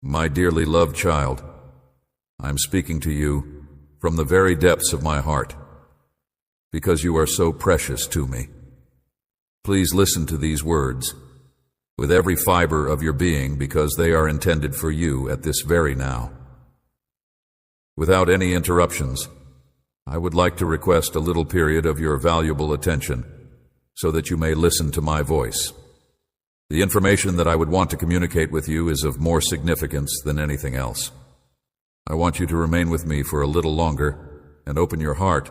My dearly loved child, I'm speaking to you from the very depths of my heart, because you are so precious to me. Please listen to these words with every fiber of your being, because they are intended for you at this very now. Without any interruptions, I would like to request a little period of your valuable attention so that you may listen to my voice. The information that I would want to communicate with you is of more significance than anything else. I want you to remain with me for a little longer and open your heart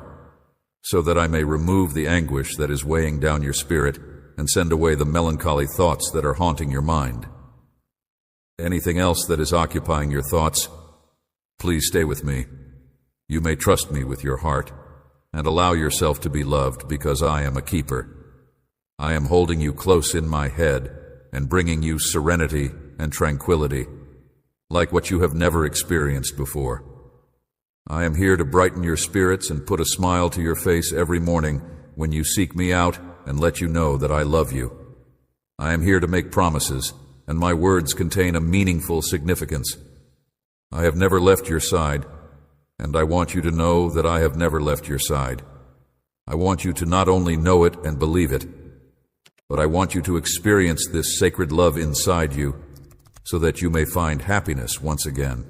so that I may remove the anguish that is weighing down your spirit and send away the melancholy thoughts that are haunting your mind. Anything else that is occupying your thoughts, please stay with me. You may trust me with your heart and allow yourself to be loved, because I am a keeper. I am holding you close in my head and bringing you serenity and tranquility, like what you have never experienced before. I am here to brighten your spirits and put a smile to your face every morning when you seek me out and let you know that I love you. I am here to make promises, and my words contain a meaningful significance. I have never left your side, and I want you to know that I have never left your side. I want you to not only know it and believe it, but I want you to experience this sacred love inside you so that you may find happiness once again.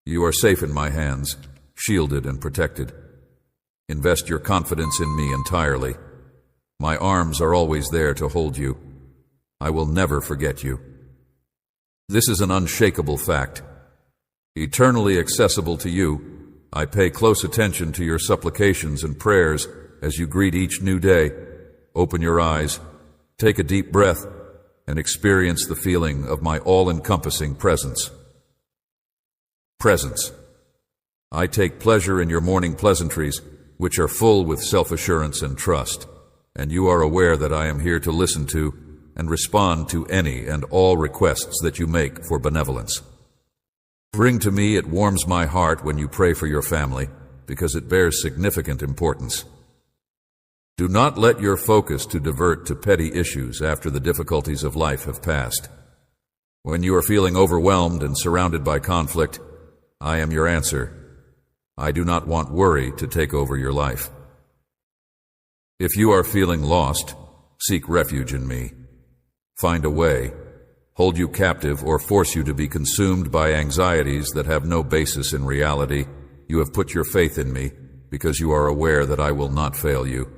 You are safe in my hands, shielded and protected. Invest your confidence in me entirely. My arms are always there to hold you. I will never forget you. This is an unshakable fact. Eternally accessible to you, I pay close attention to your supplications and prayers as you greet each new day. Open your eyes, take a deep breath, and experience the feeling of my all-encompassing presence. Presence. I take pleasure in your morning pleasantries, which are full with self-assurance and trust, and you are aware that I am here to listen to and respond to any and all requests that you make for benevolence. Bring to me, it warms my heart when you pray for your family, because it bears significant importance. Do not let your focus to divert to petty issues after the difficulties of life have passed. When you are feeling overwhelmed and surrounded by conflict, I am your answer. I do not want worry to take over your life. If you are feeling lost, seek refuge in me. Find a way, hold you captive, or force you to be consumed by anxieties that have no basis in reality. You have put your faith in me because you are aware that I will not fail you.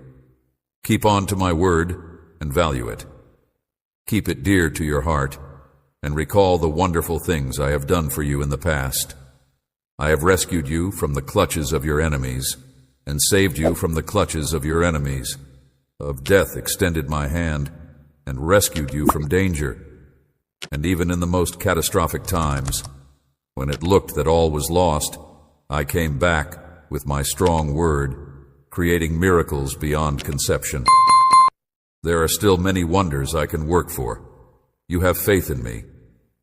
Keep on to my word and value it. Keep it dear to your heart and recall the wonderful things I have done for you in the past. I have rescued you from the clutches of your enemies and saved you from the clutches of your enemies. Of death extended my hand and rescued you from danger. And even in the most catastrophic times, when it looked that all was lost, I came back with my strong word, creating miracles beyond conception. There are still many wonders I can work for. You have faith in me.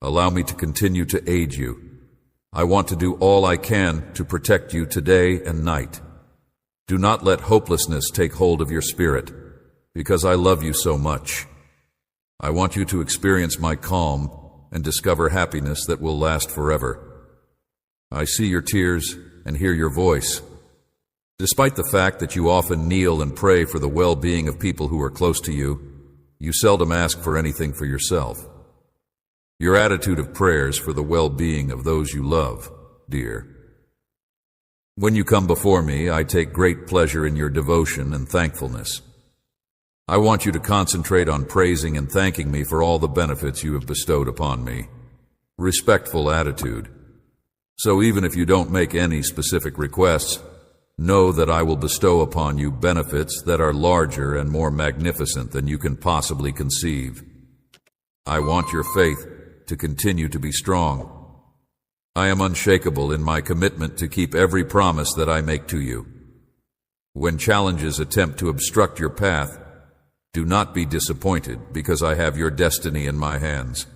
Allow me to continue to aid you. I want to do all I can to protect you today and night. Do not let hopelessness take hold of your spirit, because I love you so much. I want you to experience my calm and discover happiness that will last forever. I see your tears and hear your voice. Despite the fact that you often kneel and pray for the well-being of people who are close to you, you seldom ask for anything for yourself. Your attitude of prayers for the well-being of those you love, dear. When you come before me, I take great pleasure in your devotion and thankfulness. I want you to concentrate on praising and thanking me for all the benefits you have bestowed upon me. Respectful attitude. So even if you don't make any specific requests, know that I will bestow upon you benefits that are larger and more magnificent than you can possibly conceive. I want your faith to continue to be strong. I am unshakable in my commitment to keep every promise that I make to you. When challenges attempt to obstruct your path, do not be disappointed, because I have your destiny in my hands.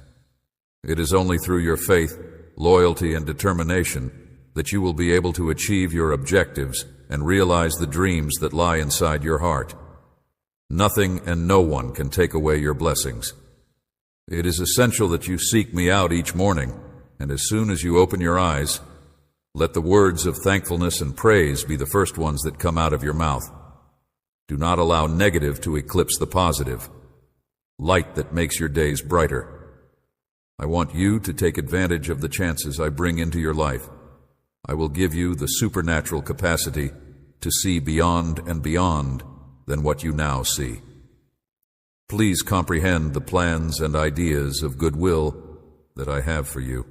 It is only through your faith, loyalty, and determination that you will be able to achieve your objectives and realize the dreams that lie inside your heart. Nothing and no one can take away your blessings. It is essential that you seek me out each morning and as soon as you open your eyes, let the words of thankfulness and praise be the first ones that come out of your mouth. Do not allow negative to eclipse the positive, light that makes your days brighter. I want you to take advantage of the chances I bring into your life. I will give you the supernatural capacity to see beyond and beyond than what you now see. Please comprehend the plans and ideas of goodwill that I have for you.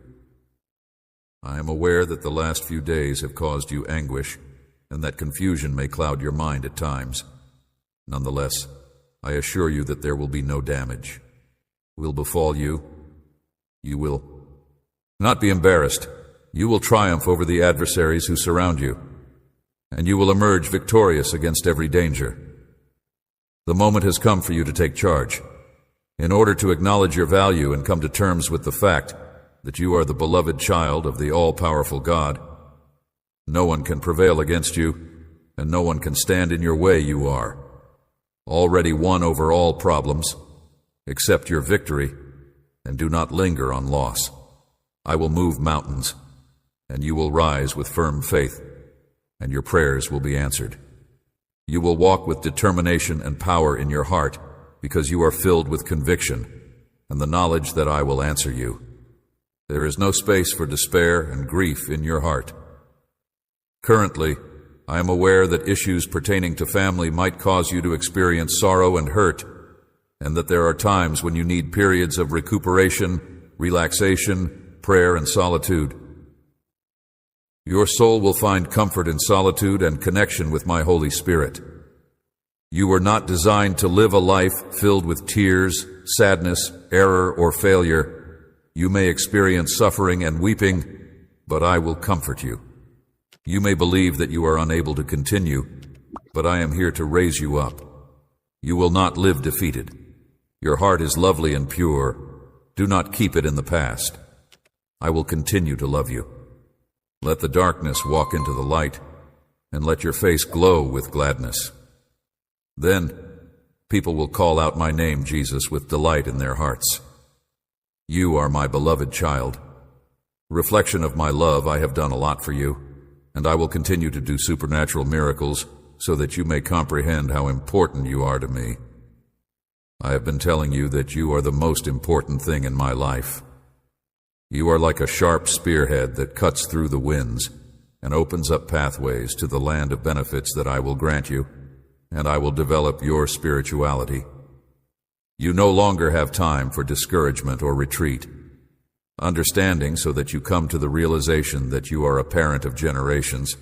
I am aware that the last few days have caused you anguish and that confusion may cloud your mind at times. Nonetheless, I assure you that there will be no damage. Will befall you. You will not be embarrassed. You will triumph over the adversaries who surround you, and you will emerge victorious against every danger. The moment has come for you to take charge. In order to acknowledge your value and come to terms with the fact that you are the beloved child of the all-powerful God, no one can prevail against you, and no one can stand in your way. You are already won over all problems. Accept your victory and do not linger on loss. I will move mountains, and you will rise with firm faith, and your prayers will be answered. You will walk with determination and power in your heart because you are filled with conviction and the knowledge that I will answer you. There is no space for despair and grief in your heart. Currently, I am aware that issues pertaining to family might cause you to experience sorrow and hurt, and that there are times when you need periods of recuperation, relaxation, prayer, and solitude. Your soul will find comfort in solitude and connection with my Holy Spirit. You were not designed to live a life filled with tears, sadness, error, or failure. You may experience suffering and weeping, but I will comfort you. You may believe that you are unable to continue, but I am here to raise you up. You will not live defeated. Your heart is lovely and pure. Do not keep it in the past. I will continue to love you. Let the darkness walk into the light, and let your face glow with gladness. Then people will call out my name, Jesus, with delight in their hearts. You are my beloved child. Reflection of my love, I have done a lot for you, and I will continue to do supernatural miracles so that you may comprehend how important you are to me. I have been telling you that you are the most important thing in my life. You are like a sharp spearhead that cuts through the winds and opens up pathways to the land of benefits that I will grant you, and I will develop your spirituality. You no longer have time for discouragement or retreat. Understanding so that you come to the realization that you are a parent of generations.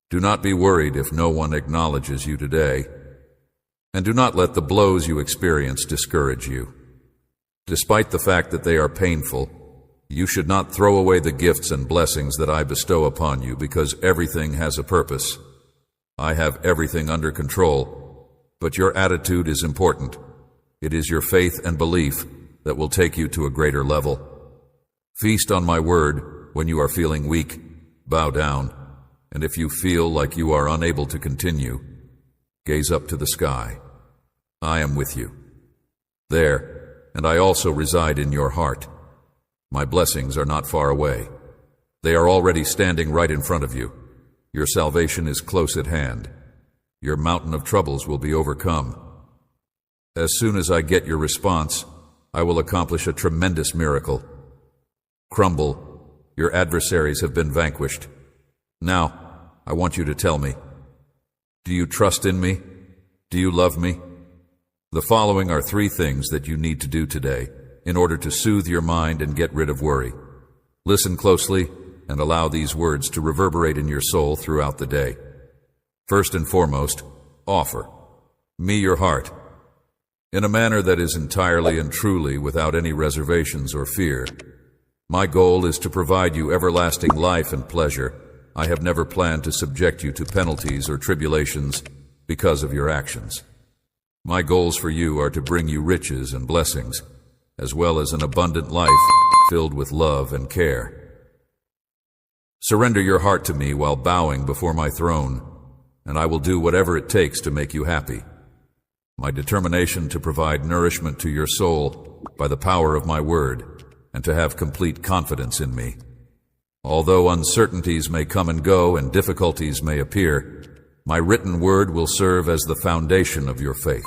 Do not be worried if no one acknowledges you today, and do not let the blows you experience discourage you. Despite the fact that they are painful, you should not throw away the gifts and blessings that I bestow upon you, because everything has a purpose. I have everything under control, but your attitude is important. It is your faith and belief that will take you to a greater level. Feast on my word when you are feeling weak. Bow down, and if you feel like you are unable to continue, gaze up to the sky. I am with you. There, and I also reside in your heart. My blessings are not far away. They are already standing right in front of you. Your salvation is close at hand. Your mountain of troubles will be overcome. As soon as I get your response, I will accomplish a tremendous miracle. Crumble, your adversaries have been vanquished. Now, I want you to tell me, do you trust in me? Do you love me? The following are 3 things that you need to do today in order to soothe your mind and get rid of worry. Listen closely and allow these words to reverberate in your soul throughout the day. First and foremost, offer me your heart in a manner that is entirely and truly without any reservations or fear. My goal is to provide you everlasting life and pleasure. I have never planned to subject you to penalties or tribulations because of your actions. My goals for you are to bring you riches and blessings, as well as an abundant life filled with love and care. Surrender your heart to me while bowing before my throne, and I will do whatever it takes to make you happy. My determination to provide nourishment to your soul by the power of my word and to have complete confidence in me. Although uncertainties may come and go and difficulties may appear, my written word will serve as the foundation of your faith,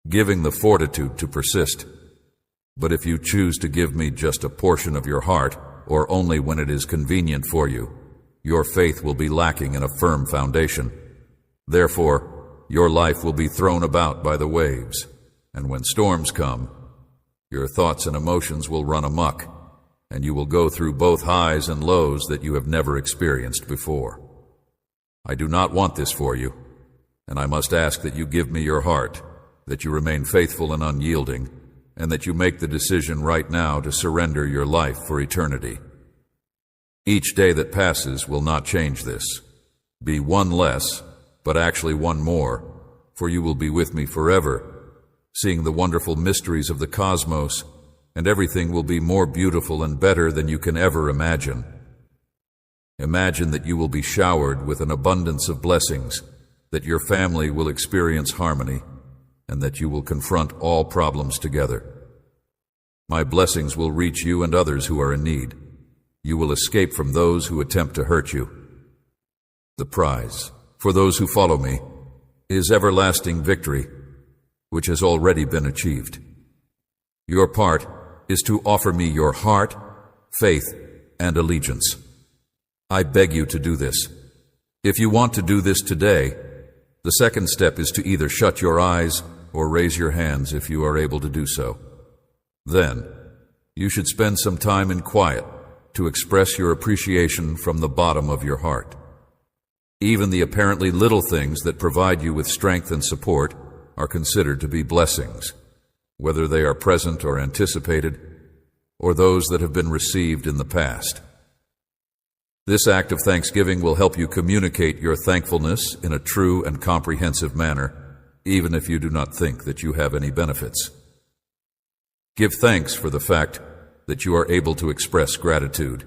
giving the fortitude to persist. But if you choose to give me just a portion of your heart, or only when it is convenient for you, your faith will be lacking in a firm foundation. Therefore, your life will be thrown about by the waves, and when storms come, your thoughts and emotions will run amok, and you will go through both highs and lows that you have never experienced before. I do not want this for you, and I must ask that you give me your heart, that you remain faithful and unyielding, and that you make the decision right now to surrender your life for eternity. Each day that passes will not change this. Be one less, but actually one more, for you will be with me forever, seeing the wonderful mysteries of the cosmos, and everything will be more beautiful and better than you can ever imagine. Imagine that you will be showered with an abundance of blessings, that your family will experience harmony, and that you will confront all problems together. My blessings will reach you and others who are in need. You will escape from those who attempt to hurt you. The prize for those who follow me is everlasting victory, which has already been achieved. Your part is to offer me your heart, faith, and allegiance. I beg you to do this. If you want to do this today, the second step is to either shut your eyes or raise your hands if you are able to do so. Then, you should spend some time in quiet to express your appreciation from the bottom of your heart. Even the apparently little things that provide you with strength and support are considered to be blessings, whether they are present or anticipated, or those that have been received in the past. This act of thanksgiving will help you communicate your thankfulness in a true and comprehensive manner, even if you do not think that you have any benefits. Give thanks for the fact that you are able to express gratitude.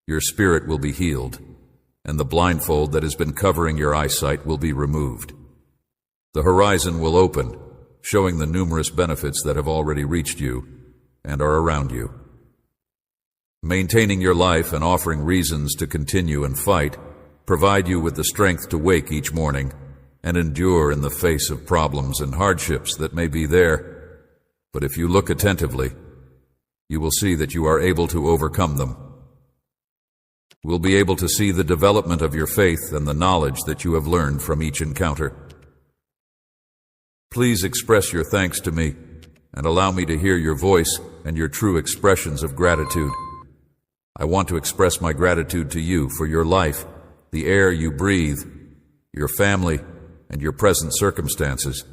Your spirit will be healed, and the blindfold that has been covering your eyesight will be removed. The horizon will open, showing the numerous benefits that have already reached you and are around you. Maintaining your life and offering reasons to continue and fight provide you with the strength to wake each morning and endure in the face of problems and hardships that may be there. But if you look attentively, you will see that you are able to overcome them. Will be able to see the development of your faith and the knowledge that you have learned from each encounter. Please express your thanks to me and allow me to hear your voice and your true expressions of gratitude. I want to express my gratitude to you for your life, the air you breathe, your family, and your present circumstances,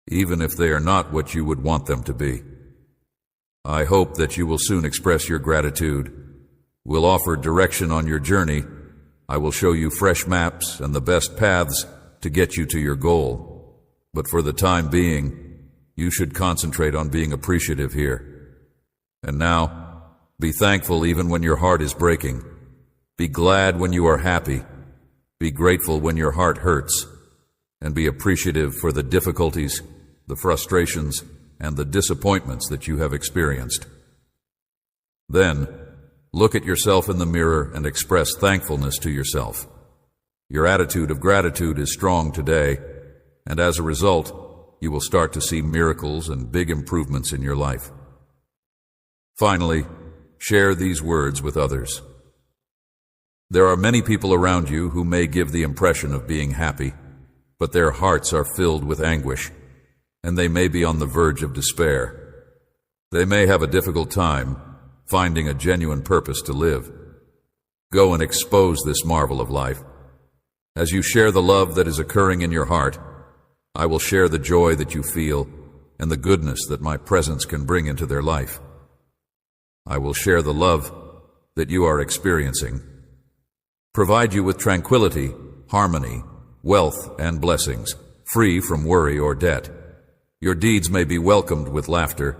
even if they are not what you would want them to be. I hope that you will soon express your gratitude. We'll offer direction on your journey. I will show you fresh maps and the best paths to get you to your goal. But for the time being, you should concentrate on being appreciative here. And now, be thankful even when your heart is breaking. Be glad when you are happy. Be grateful when your heart hurts. And be appreciative for the difficulties, the frustrations, and the disappointments that you have experienced. Then, look at yourself in the mirror and express thankfulness to yourself. Your attitude of gratitude is strong today, and as a result, you will start to see miracles and big improvements in your life. Finally, share these words with others. There are many people around you who may give the impression of being happy, but their hearts are filled with anguish, and they may be on the verge of despair. They may have a difficult time finding a genuine purpose to live. Go and expose this marvel of life. As you share the love that is occurring in your heart, I will share the joy that you feel and the goodness that my presence can bring into their life. I will share the love that you are experiencing, provide you with tranquility, harmony, wealth, and blessings, free from worry or debt. Your deeds may be welcomed with laughter,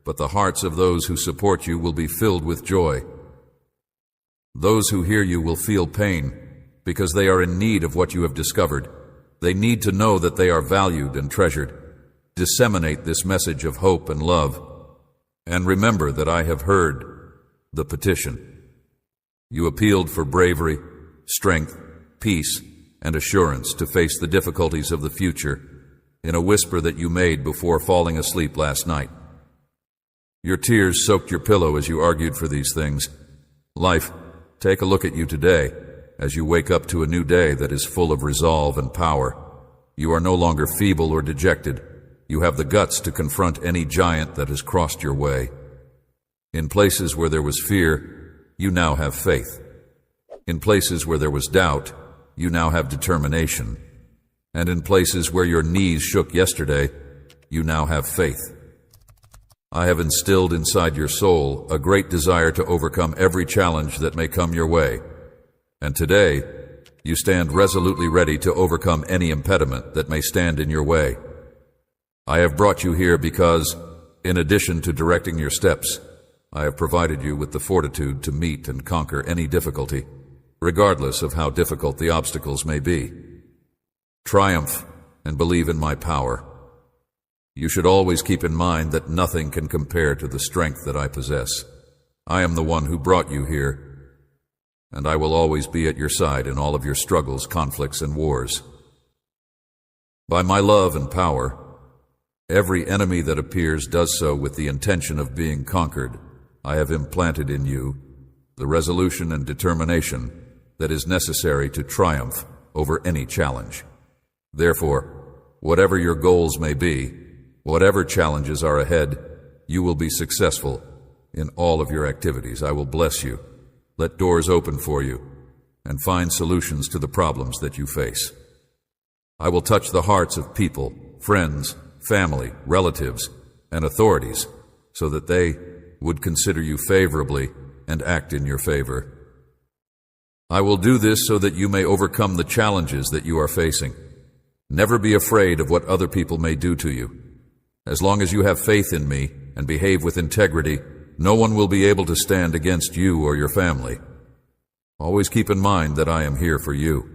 but the hearts of those who support you will be filled with joy. Those who hear you will feel pain because they are in need of what you have discovered. They need to know that they are valued and treasured. Disseminate this message of hope and love. And remember that I have heard the petition. You appealed for bravery, strength, peace, and assurance to face the difficulties of the future in a whisper that you made before falling asleep last night. Your tears soaked your pillow as you argued for these things. Life, take a look at you today as you wake up to a new day that is full of resolve and power. You are no longer feeble or dejected. You have the guts to confront any giant that has crossed your way. In places where there was fear, you now have faith. In places where there was doubt, you now have determination. And in places where your knees shook yesterday, you now have faith. I have instilled inside your soul a great desire to overcome every challenge that may come your way. And today, you stand resolutely ready to overcome any impediment that may stand in your way. I have brought you here because, in addition to directing your steps, I have provided you with the fortitude to meet and conquer any difficulty, regardless of how difficult the obstacles may be. Triumph and believe in my power. You should always keep in mind that nothing can compare to the strength that I possess. I am the one who brought you here, and I will always be at your side in all of your struggles, conflicts, and wars. By my love and power, every enemy that appears does so with the intention of being conquered. I have implanted in you the resolution and determination that is necessary to triumph over any challenge. Therefore, whatever your goals may be, whatever challenges are ahead, you will be successful in all of your activities. I will bless you, let doors open for you, and find solutions to the problems that you face. I will touch the hearts of people, friends, family, relatives, and authorities so that they would consider you favorably and act in your favor. I will do this so that you may overcome the challenges that you are facing. Never be afraid of what other people may do to you. As long as you have faith in me and behave with integrity, no one will be able to stand against you or your family. Always keep in mind that I am here for you.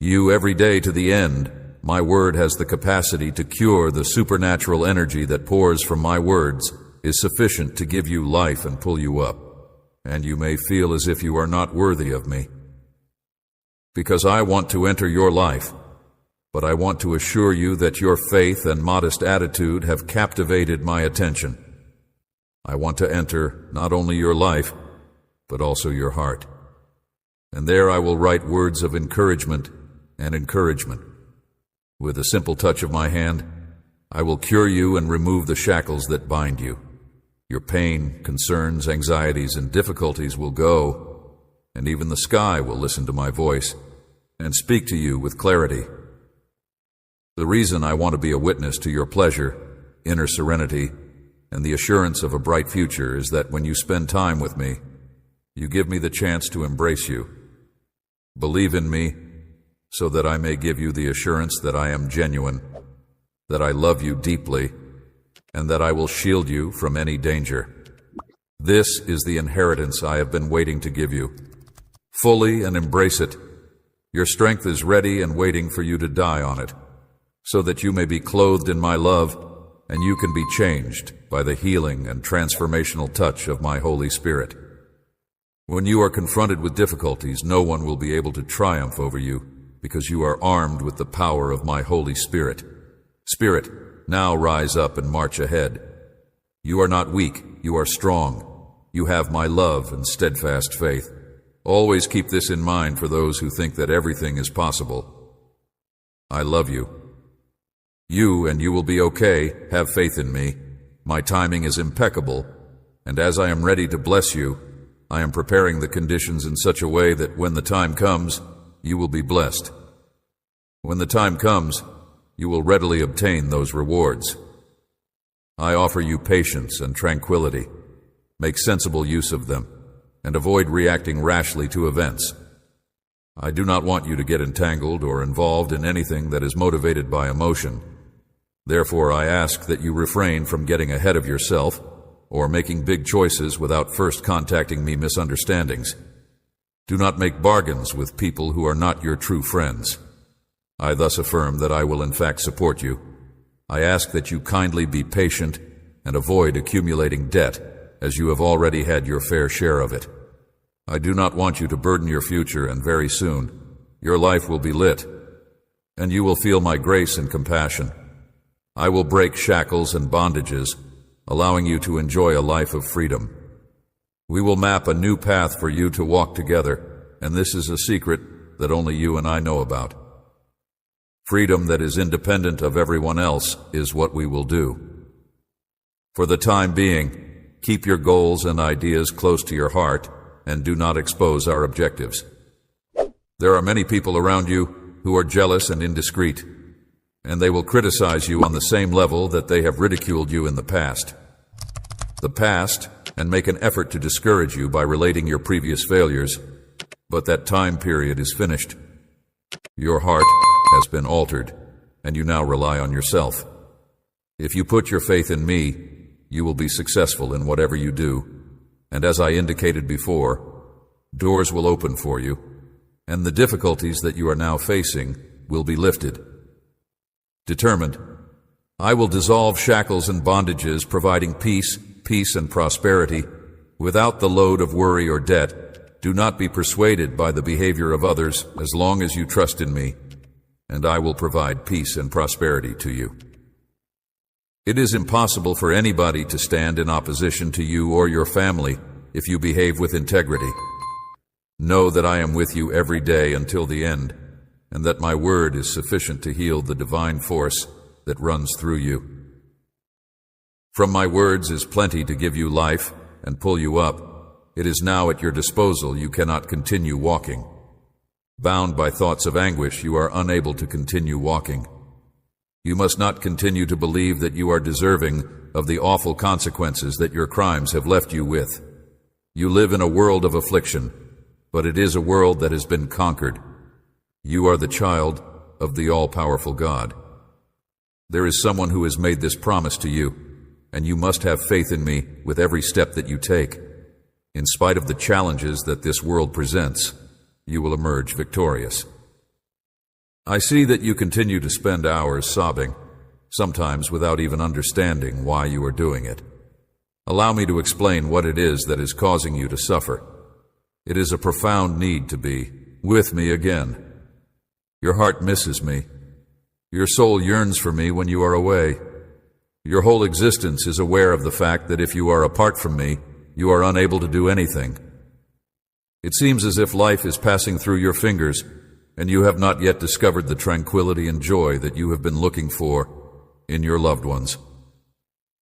You every day to the end. My word has the capacity to cure. The supernatural energy that pours from my words is sufficient to give you life and pull you up. And you may feel as if you are not worthy of me. Because I want to enter your life, but I want to assure you that your faith and modest attitude have captivated my attention. I want to enter not only your life, but also your heart. And there I will write words of encouragement and encouragement. With a simple touch of my hand, I will cure you and remove the shackles that bind you. Your pain, concerns, anxieties, and difficulties will go, and even the sky will listen to my voice and speak to you with clarity. The reason I want to be a witness to your pleasure, inner serenity, and the assurance of a bright future is that when you spend time with me, you give me the chance to embrace you. Believe in me so that I may give you the assurance that I am genuine, that I love you deeply, and that I will shield you from any danger. This is the inheritance I have been waiting to give you. Fully and embrace it. Your strength is ready and waiting for you to die on it, so that you may be clothed in my love and you can be changed by the healing and transformational touch of my Holy Spirit. When you are confronted with difficulties, no one will be able to triumph over you because you are armed with the power of my Holy Spirit. Spirit, now rise up and march ahead. You are not weak, you are strong. You have my love and steadfast faith. Always keep this in mind for those who think that everything is possible. I love you. You and you will be okay. Have faith in me. My timing is impeccable, and as I am ready to bless you, I am preparing the conditions in such a way that when the time comes, you will be blessed. When the time comes, you will readily obtain those rewards. I offer you patience and tranquility. Make sensible use of them, and avoid reacting rashly to events. I do not want you to get entangled or involved in anything that is motivated by emotion. Therefore, I ask that you refrain from getting ahead of yourself or making big choices without first contacting me misunderstandings. Do not make bargains with people who are not your true friends. I thus affirm that I will in fact support you. I ask that you kindly be patient, and avoid accumulating debt, as you have already had your fair share of it. I do not want you to burden your future, and very soon your life will be lit, and you will feel my grace and compassion. I will break shackles and bondages, allowing you to enjoy a life of freedom. We will map a new path for you to walk together, and this is a secret that only you and I know about. Freedom that is independent of everyone else is what we will do. For the time being, keep your goals and ideas close to your heart and do not expose our objectives. There are many people around you who are jealous and indiscreet, and they will criticize you on the same level that they have ridiculed you in the past. And make an effort to discourage you by relating your previous failures, but that time period is finished. Your heart has been altered, and you now rely on yourself. If you put your faith in me, you will be successful in whatever you do, and as I indicated before, doors will open for you, and the difficulties that you are now facing will be lifted. Determined, I will dissolve shackles and bondages, providing peace and prosperity, without the load of worry or debt. Do not be persuaded by the behavior of others, as long as you trust in me, and I will provide peace and prosperity to you. It is impossible for anybody to stand in opposition to you or your family if you behave with integrity. Know that I am with you every day until the end, and that my word is sufficient to heal the divine force that runs through you. From my words is plenty to give you life and pull you up. It is now at your disposal. You cannot continue walking. Bound by thoughts of anguish, you are unable to continue walking. You must not continue to believe that you are deserving of the awful consequences that your crimes have left you with. You live in a world of affliction, but it is a world that has been conquered. You are the child of the all-powerful God. There is someone who has made this promise to you, and you must have faith in me with every step that you take. In spite of the challenges that this world presents, you will emerge victorious. I see that you continue to spend hours sobbing, sometimes without even understanding why you are doing it. Allow me to explain what it is that is causing you to suffer. It is a profound need to be with me again. Your heart misses me. Your soul yearns for me when you are away. Your whole existence is aware of the fact that if you are apart from me, you are unable to do anything. It seems as if life is passing through your fingers, and you have not yet discovered the tranquility and joy that you have been looking for in your loved ones.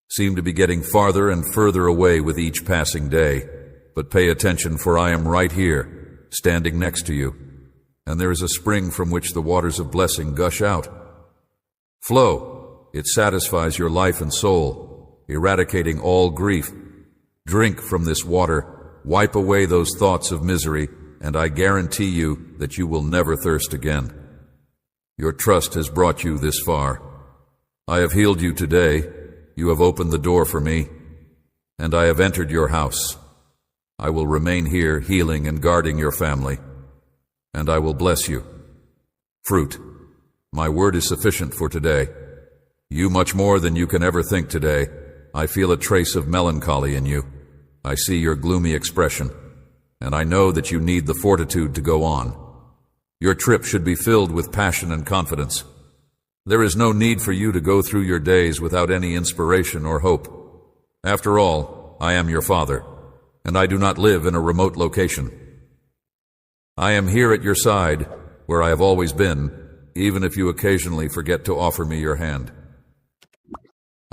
Seem to be getting farther and further away with each passing day, but pay attention, for I am right here, standing next to you, and there is a spring from which the waters of blessing gush out. Flow. It satisfies your life and soul, eradicating all grief. Drink from this water, wipe away those thoughts of misery, and I guarantee you that you will never thirst again. Your trust has brought you this far. I have healed you today. You have opened the door for me, and I have entered your house. I will remain here, healing and guarding your family, and I will bless you. Fruit. My word is sufficient for today. You much more than you can ever think today. I feel a trace of melancholy in you. I see your gloomy expression, and I know that you need the fortitude to go on. Your trip should be filled with passion and confidence. There is no need for you to go through your days without any inspiration or hope. After all, I am your father, and I do not live in a remote location. I am here at your side, where I have always been, even if you occasionally forget to offer me your hand.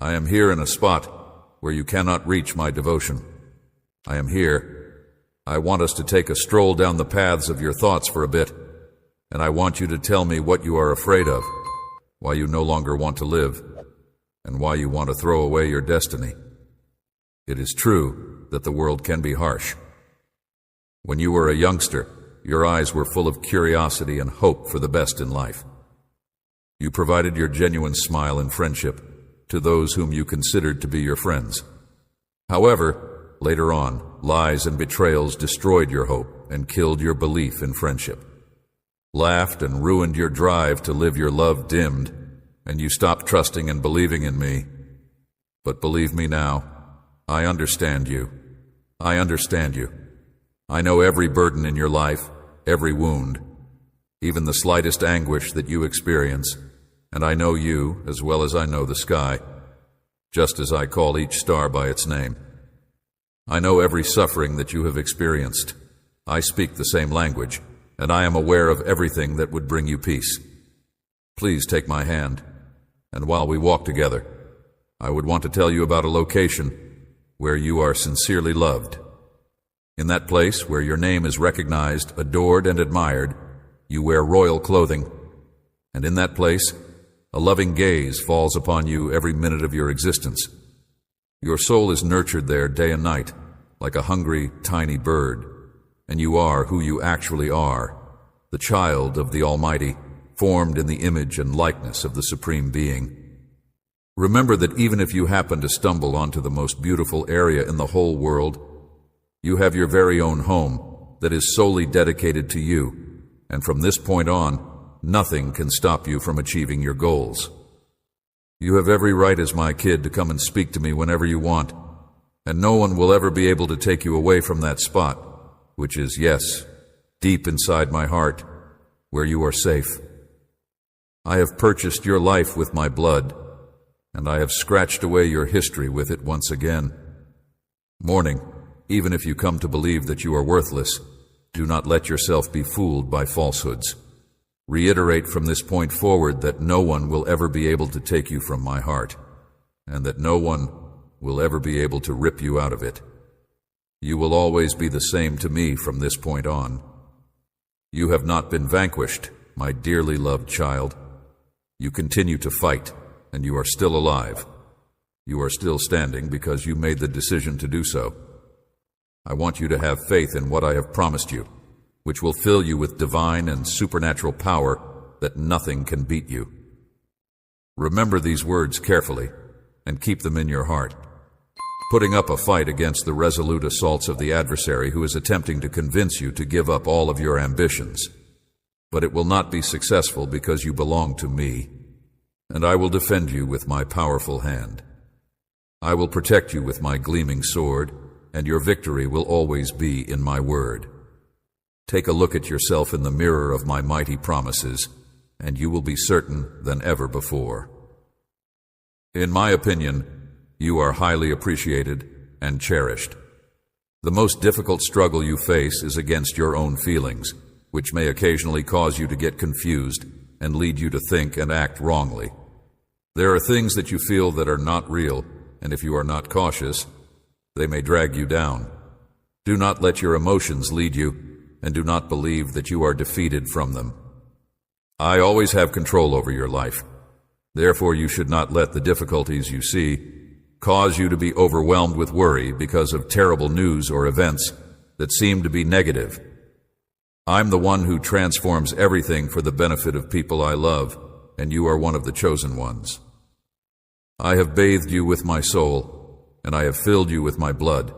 I am here in a spot where you cannot reach my devotion. I am here. I want us to take a stroll down the paths of your thoughts for a bit, and I want you to tell me what you are afraid of, why you no longer want to live, and why you want to throw away your destiny. It is true that the world can be harsh. When you were a youngster, your eyes were full of curiosity and hope for the best in life. You provided your genuine smile and friendship to those whom you considered to be your friends. However, later on, lies and betrayals destroyed your hope and killed your belief in friendship. Laughed and ruined your drive to live your love dimmed, and you stopped trusting and believing in me. But believe me now, I understand you. I understand you. I know every burden in your life, every wound, even the slightest anguish that you experience, and I know you as well as I know the sky, just as I call each star by its name. I know every suffering that you have experienced. I speak the same language, and I am aware of everything that would bring you peace. Please take my hand, and while we walk together, I would want to tell you about a location where you are sincerely loved. In that place where your name is recognized, adored, and admired, you wear royal clothing, and in that place, a loving gaze falls upon you every minute of your existence. Your soul is nurtured there day and night, like a hungry, tiny bird, and you are who you actually are, the child of the Almighty, formed in the image and likeness of the Supreme Being. Remember that even if you happen to stumble onto the most beautiful area in the whole world, you have your very own home that is solely dedicated to you, and from this point on, nothing can stop you from achieving your goals. You have every right as my kid to come and speak to me whenever you want, and no one will ever be able to take you away from that spot, which is, yes, deep inside my heart, where you are safe. I have purchased your life with my blood, and I have scratched away your history with it once again. Morning, even if you come to believe that you are worthless, do not let yourself be fooled by falsehoods. Reiterate from this point forward that no one will ever be able to take you from my heart, and that no one will ever be able to rip you out of it. You will always be the same to me from this point on. You have not been vanquished, my dearly loved child. You continue to fight, and you are still alive. You are still standing because you made the decision to do so. I want you to have faith in what I have promised you, which will fill you with divine and supernatural power that nothing can beat you. Remember these words carefully and keep them in your heart. Putting up a fight against the resolute assaults of the adversary who is attempting to convince you to give up all of your ambitions. But it will not be successful because you belong to me, and I will defend you with my powerful hand. I will protect you with my gleaming sword, and your victory will always be in my word. Take a look at yourself in the mirror of my mighty promises, and you will be certain than ever before. In my opinion, you are highly appreciated and cherished. The most difficult struggle you face is against your own feelings, which may occasionally cause you to get confused and lead you to think and act wrongly. There are things that you feel that are not real, and if you are not cautious, they may drag you down. Do not let your emotions lead you, and do not believe that you are defeated from them. I always have control over your life. Therefore, you should not let the difficulties you see cause you to be overwhelmed with worry because of terrible news or events that seem to be negative. I'm the one who transforms everything for the benefit of people I love, and you are one of the chosen ones. I have bathed you with my soul, and I have filled you with my blood,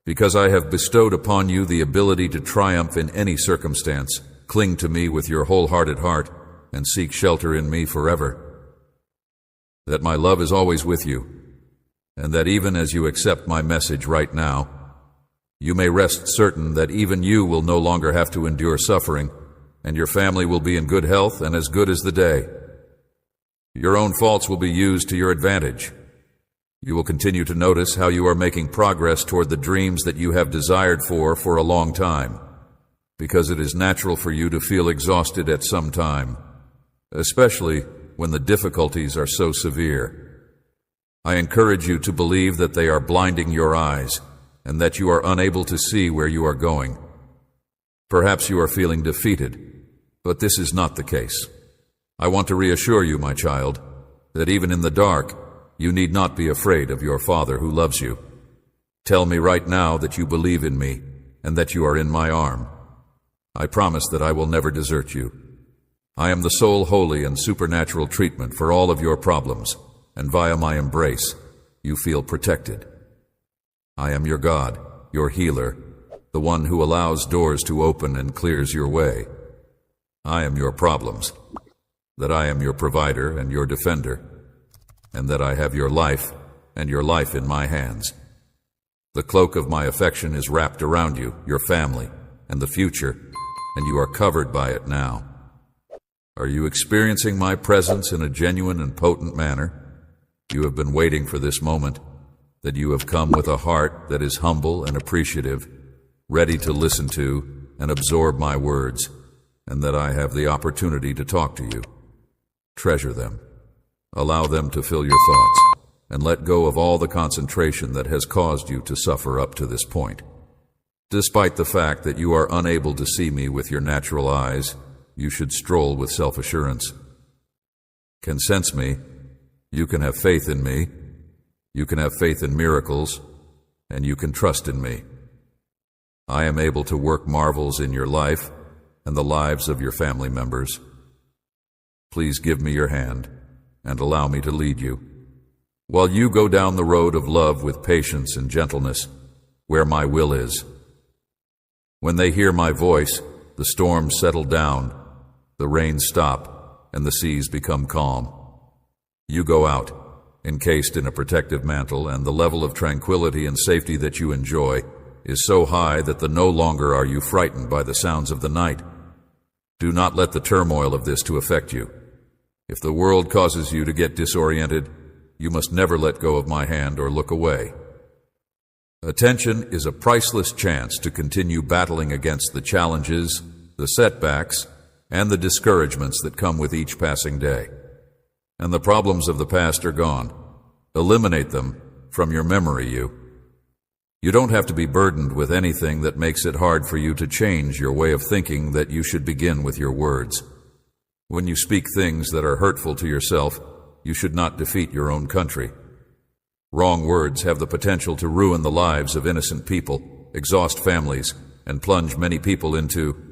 because I have bestowed upon you the ability to triumph in any circumstance. Cling to me with your wholehearted heart, and seek shelter in me forever. That my love is always with you, and that even as you accept my message right now, you may rest certain that even you will no longer have to endure suffering, and your family will be in good health and as good as the day. Your own faults will be used to your advantage. You will continue to notice how you are making progress toward the dreams that you have desired for a long time, because it is natural for you to feel exhausted at some time, especially when the difficulties are so severe. I encourage you to believe that they are blinding your eyes and that you are unable to see where you are going. Perhaps you are feeling defeated, but this is not the case. I want to reassure you, my child, that even in the dark, you need not be afraid of your Father who loves you. Tell me right now that you believe in me and that you are in my arm. I promise that I will never desert you. I am the sole holy and supernatural treatment for all of your problems, and via my embrace, you feel protected. I am your God, your healer, the one who allows doors to open and clears your way. I am your problems, that I am your provider and your defender, and that I have your life and your life in my hands. The cloak of my affection is wrapped around you, your family, and the future, and you are covered by it now. Are you experiencing my presence in a genuine and potent manner? You have been waiting for this moment, that you have come with a heart that is humble and appreciative, ready to listen to and absorb my words, and that I have the opportunity to talk to you. Treasure them. Allow them to fill your thoughts, and let go of all the concentration that has caused you to suffer up to this point. Despite the fact that you are unable to see me with your natural eyes, you should stroll with self-assurance. Can sense me, you can have faith in me, you can have faith in miracles, and you can trust in me. I am able to work marvels in your life and the lives of your family members. Please give me your hand and allow me to lead you, while you go down the road of love with patience and gentleness, where my will is. When they hear my voice, the storms settle down, the rains stop, and the seas become calm. You go out, encased in a protective mantle, and the level of tranquility and safety that you enjoy is so high that no longer are you frightened by the sounds of the night. Do not let the turmoil of this to affect you. If the world causes you to get disoriented, you must never let go of my hand or look away. Attention is a priceless chance to continue battling against the challenges, the setbacks, and the discouragements that come with each passing day. And the problems of the past are gone. Eliminate them from your memory, You don't have to be burdened with anything that makes it hard for you to change your way of thinking that you should begin with your words. When you speak things that are hurtful to yourself, you should not defeat your own country. Wrong words have the potential to ruin the lives of innocent people, exhaust families, and plunge many people into.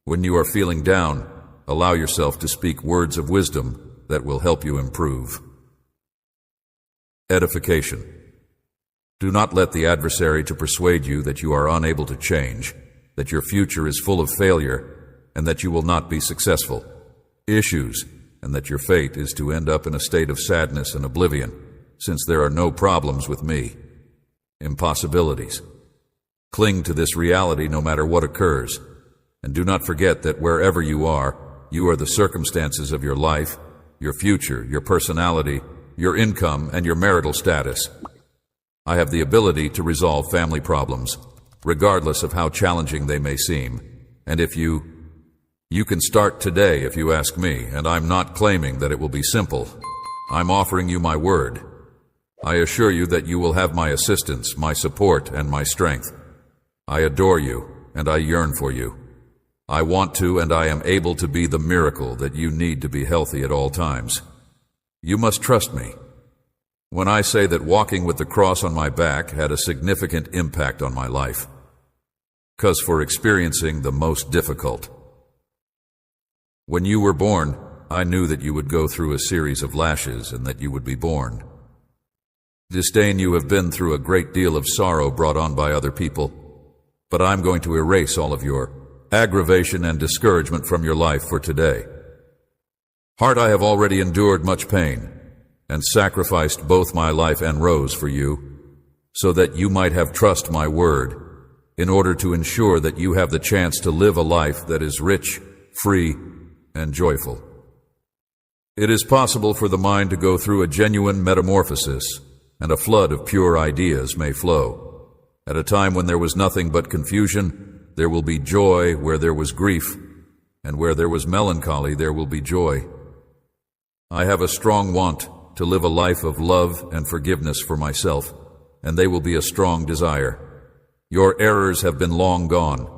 When you are feeling down, allow yourself to speak words of wisdom that will help you improve. Edification. Do not let the adversary to persuade you that you are unable to change, that your future is full of failure, and that you will not be successful. Issues, and that your fate is to end up in a state of sadness and oblivion, since there are no problems with me. Impossibilities. Cling to this reality no matter what occurs, and do not forget that wherever you are the circumstances of your life, your future, your personality, your income, and your marital status. I have the ability to resolve family problems, regardless of how challenging they may seem, and if you can start today if you ask me, and I'm not claiming that it will be simple. I'm offering you my word. I assure you that you will have my assistance, my support, and my strength. I adore you, and I yearn for you. I want to, and I am able to be the miracle that you need to be healthy at all times. You must trust me. When I say that walking with the cross on my back had a significant impact on my life, 'cause for experiencing the most difficult. When you were born, I knew that you would go through a series of lashes and that you would be born. Disdain, you have been through a great deal of sorrow brought on by other people, but I'm going to erase all of your aggravation and discouragement from your life for today. Heart, I have already endured much pain and sacrificed both my life and rose for you, so that you might have trust my word, in order to ensure that you have the chance to live a life that is rich, free, and joyful. It is possible for the mind to go through a genuine metamorphosis, and a flood of pure ideas may flow. At a time when there was nothing but confusion, there will be joy where there was grief, and where there was melancholy, there will be joy. I have a strong want to live a life of love and forgiveness for myself, and they will be a strong desire. Your errors have been long gone.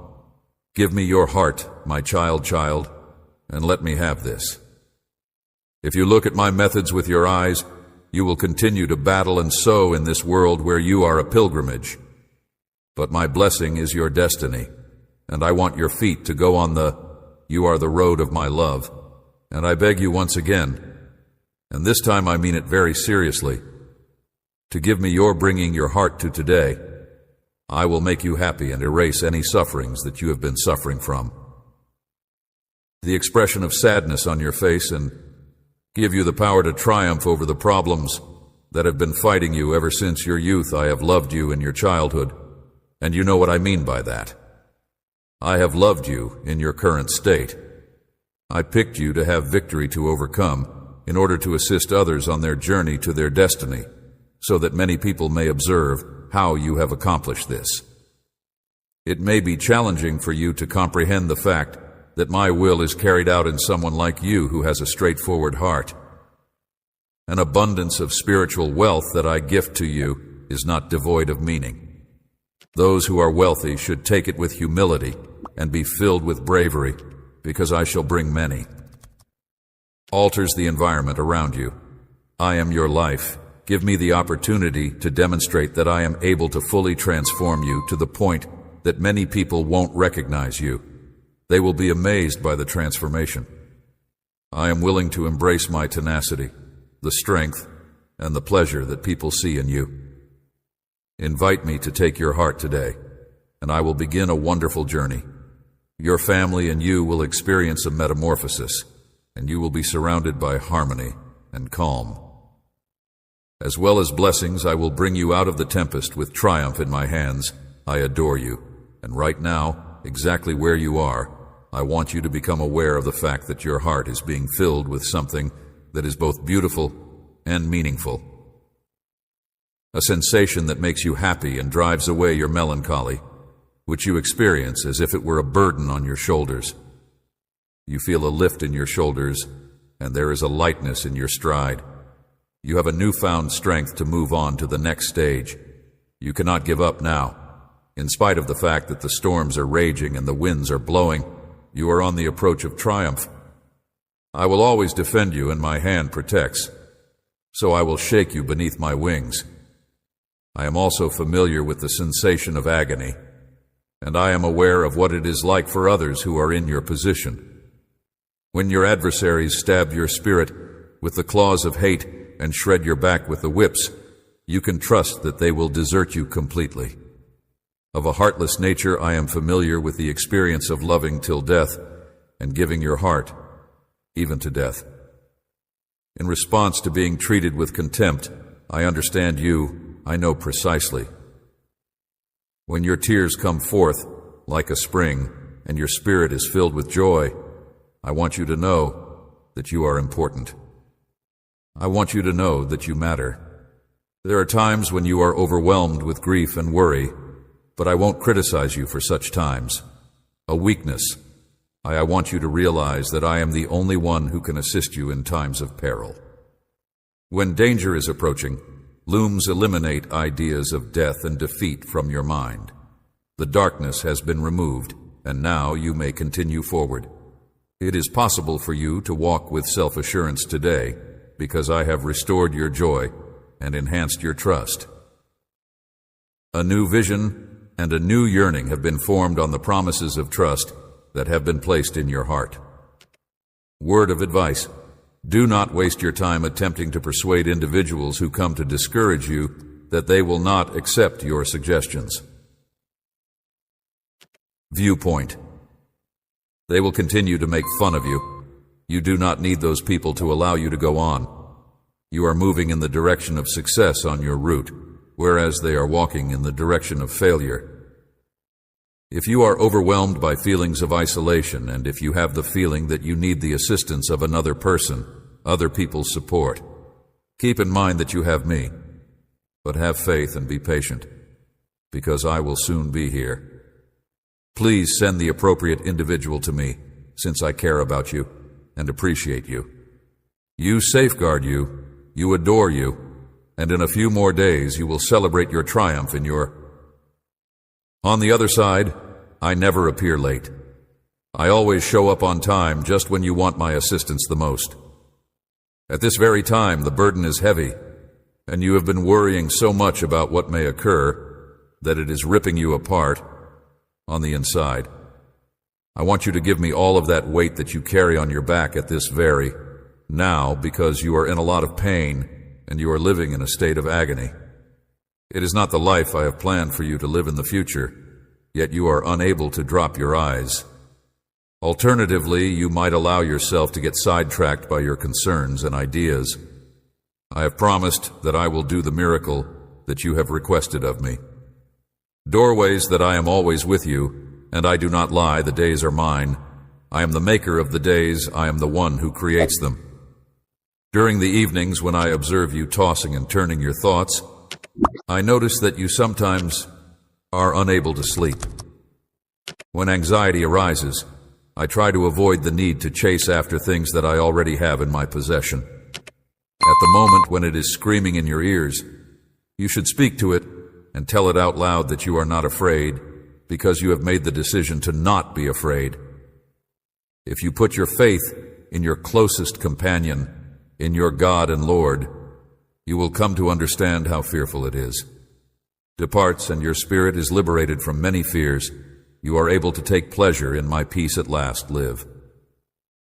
Give me your heart, my child, and let me have this. If you look at my methods with your eyes, you will continue to battle and sow in this world where you are a pilgrimage. But my blessing is your destiny, and I want your feet to go on you are the road of my love. And I beg you once again, and this time I mean it very seriously, to give me your bringing your heart to today. I will make you happy and erase any sufferings that you have been suffering from. The expression of sadness on your face, and give you the power to triumph over the problems that have been fighting you ever since your youth. I have loved you in your childhood, and you know what I mean by that. I have loved you in your current state. I picked you to have victory to overcome in order to assist others on their journey to their destiny, so that many people may observe how you have accomplished this. It may be challenging for you to comprehend the fact that my will is carried out in someone like you who has a straightforward heart. An abundance of spiritual wealth that I gift to you is not devoid of meaning. Those who are wealthy should take it with humility and be filled with bravery, because I shall bring many. Alters the environment around you. I am your life. Give me the opportunity to demonstrate that I am able to fully transform you to the point that many people won't recognize you. They will be amazed by the transformation. I am willing to embrace my tenacity, the strength, and the pleasure that people see in you. Invite me to take your heart today, and I will begin a wonderful journey. Your family and you will experience a metamorphosis, and you will be surrounded by harmony and calm. As well as blessings, I will bring you out of the tempest with triumph in my hands. I adore you, and right now, exactly where you are, I want you to become aware of the fact that your heart is being filled with something that is both beautiful and meaningful. A sensation that makes you happy and drives away your melancholy, which you experience as if it were a burden on your shoulders. You feel a lift in your shoulders, and there is a lightness in your stride. You have a newfound strength to move on to the next stage. You cannot give up now. In spite of the fact that the storms are raging and the winds are blowing, you are on the approach of triumph. I will always defend you, and my hand protects. So I will shake you beneath my wings. I am also familiar with the sensation of agony, and I am aware of what it is like for others who are in your position. When your adversaries stab your spirit with the claws of hate and shred your back with the whips, you can trust that they will desert you completely. Of a heartless nature, I am familiar with the experience of loving till death and giving your heart, even to death. In response to being treated with contempt, I understand you, I know precisely. When your tears come forth like a spring and your spirit is filled with joy, I want you to know that you are important. I want you to know that you matter. There are times when you are overwhelmed with grief and worry, but I won't criticize you for such times. A weakness. I want you to realize that I am the only one who can assist you in times of peril. When danger is approaching, looms eliminate ideas of death and defeat from your mind. The darkness has been removed, and now you may continue forward. It is possible for you to walk with self-assurance today, because I have restored your joy and enhanced your trust. A new vision and a new yearning have been formed on the promises of trust that have been placed in your heart. Word of advice: do not waste your time attempting to persuade individuals who come to discourage you that they will not accept your suggestions. Viewpoint: they will continue to make fun of you. You do not need those people to allow you to go on. You are moving in the direction of success on your route, whereas they are walking in the direction of failure. If you are overwhelmed by feelings of isolation, and if you have the feeling that you need the assistance of another person, other people's support, keep in mind that you have me. But have faith and be patient, because I will soon be here. Please send the appropriate individual to me, since I care about you and appreciate you. You safeguard you, you adore you, and in a few more days you will celebrate your triumph in your... On the other side, I never appear late. I always show up on time just when you want my assistance the most. At this very time, the burden is heavy, and you have been worrying so much about what may occur that it is ripping you apart on the inside. I want you to give me all of that weight that you carry on your back at this very now, because you are in a lot of pain and you are living in a state of agony. It is not the life I have planned for you to live in the future, yet you are unable to drop your eyes. Alternatively, you might allow yourself to get sidetracked by your concerns and ideas. I have promised that I will do the miracle that you have requested of me. Doorways, that I am always with you, and I do not lie, the days are mine. I am the maker of the days, I am the one who creates them. During the evenings when I observe you tossing and turning your thoughts, I notice that you sometimes are unable to sleep. When anxiety arises, I try to avoid the need to chase after things that I already have in my possession. At the moment when it is screaming in your ears, you should speak to it and tell it out loud that you are not afraid, because you have made the decision to not be afraid. If you put your faith in your closest companion, in your God and Lord, you will come to understand how fearful it is. Departs, and your spirit is liberated from many fears. You are able to take pleasure in my peace at last live.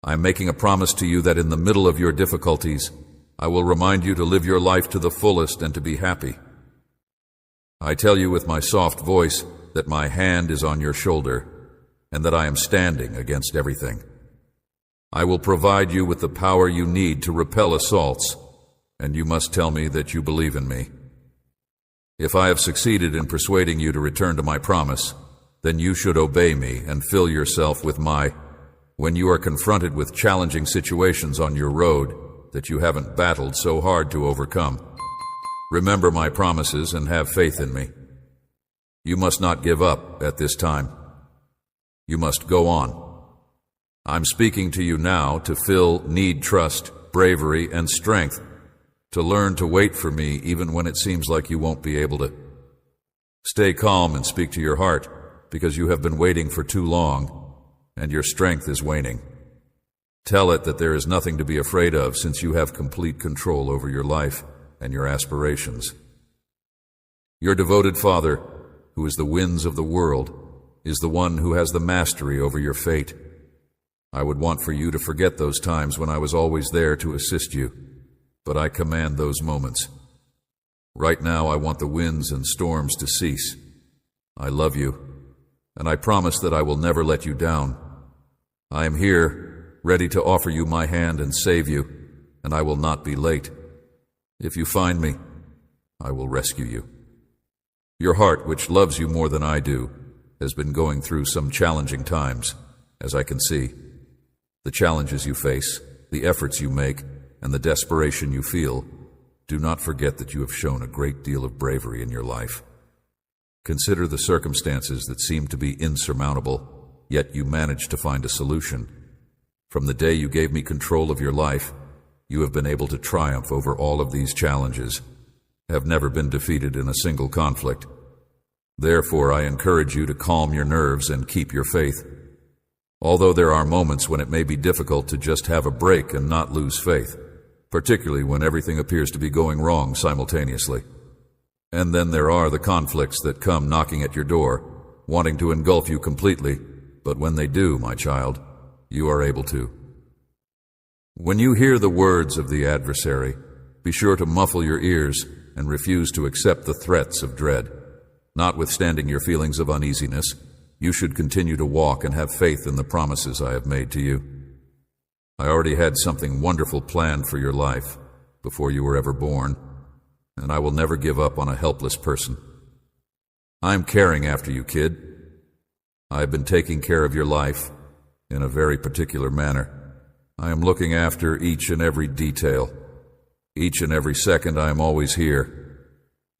I am making a promise to you that in the middle of your difficulties, I will remind you to live your life to the fullest and to be happy. I tell you with my soft voice that my hand is on your shoulder and that I am standing against everything. I will provide you with the power you need to repel assaults, and you must tell me that you believe in me. If I have succeeded in persuading you to return to my promise, then you should obey me and fill yourself with when you are confronted with challenging situations on your road that you haven't battled so hard to overcome. Remember my promises and have faith in me. You must not give up at this time. You must go on. I'm speaking to you now to need trust, bravery, and strength, to learn to wait for me even when it seems like you won't be able to. Stay calm and speak to your heart, because you have been waiting for too long, and your strength is waning. Tell it that there is nothing to be afraid of, since you have complete control over your life and your aspirations. Your devoted Father, who is the winds of the world, is the one who has the mastery over your fate. I would want for you to forget those times when I was always there to assist you, but I command those moments. Right now I want the winds and storms to cease. I love you, and I promise that I will never let you down. I am here, ready to offer you my hand and save you, and I will not be late. If you find me, I will rescue you. Your heart, which loves you more than I do, has been going through some challenging times, as I can see. The challenges you face, the efforts you make, and the desperation you feel, do not forget that you have shown a great deal of bravery in your life. Consider the circumstances that seem to be insurmountable, yet you managed to find a solution. From the day you gave me control of your life, you have been able to triumph over all of these challenges, have never been defeated in a single conflict. Therefore, I encourage you to calm your nerves and keep your faith. Although there are moments when it may be difficult to just have a break and not lose faith, particularly when everything appears to be going wrong simultaneously. And then there are the conflicts that come knocking at your door, wanting to engulf you completely, but when they do, my child, you are able to. When you hear the words of the adversary, be sure to muffle your ears and refuse to accept the threats of dread. Notwithstanding your feelings of uneasiness, you should continue to walk and have faith in the promises I have made to you. I already had something wonderful planned for your life before you were ever born, and I will never give up on a helpless person. I'm caring after you, kid. I have been taking care of your life in a very particular manner. I am looking after each and every detail. Each and every second I am always here.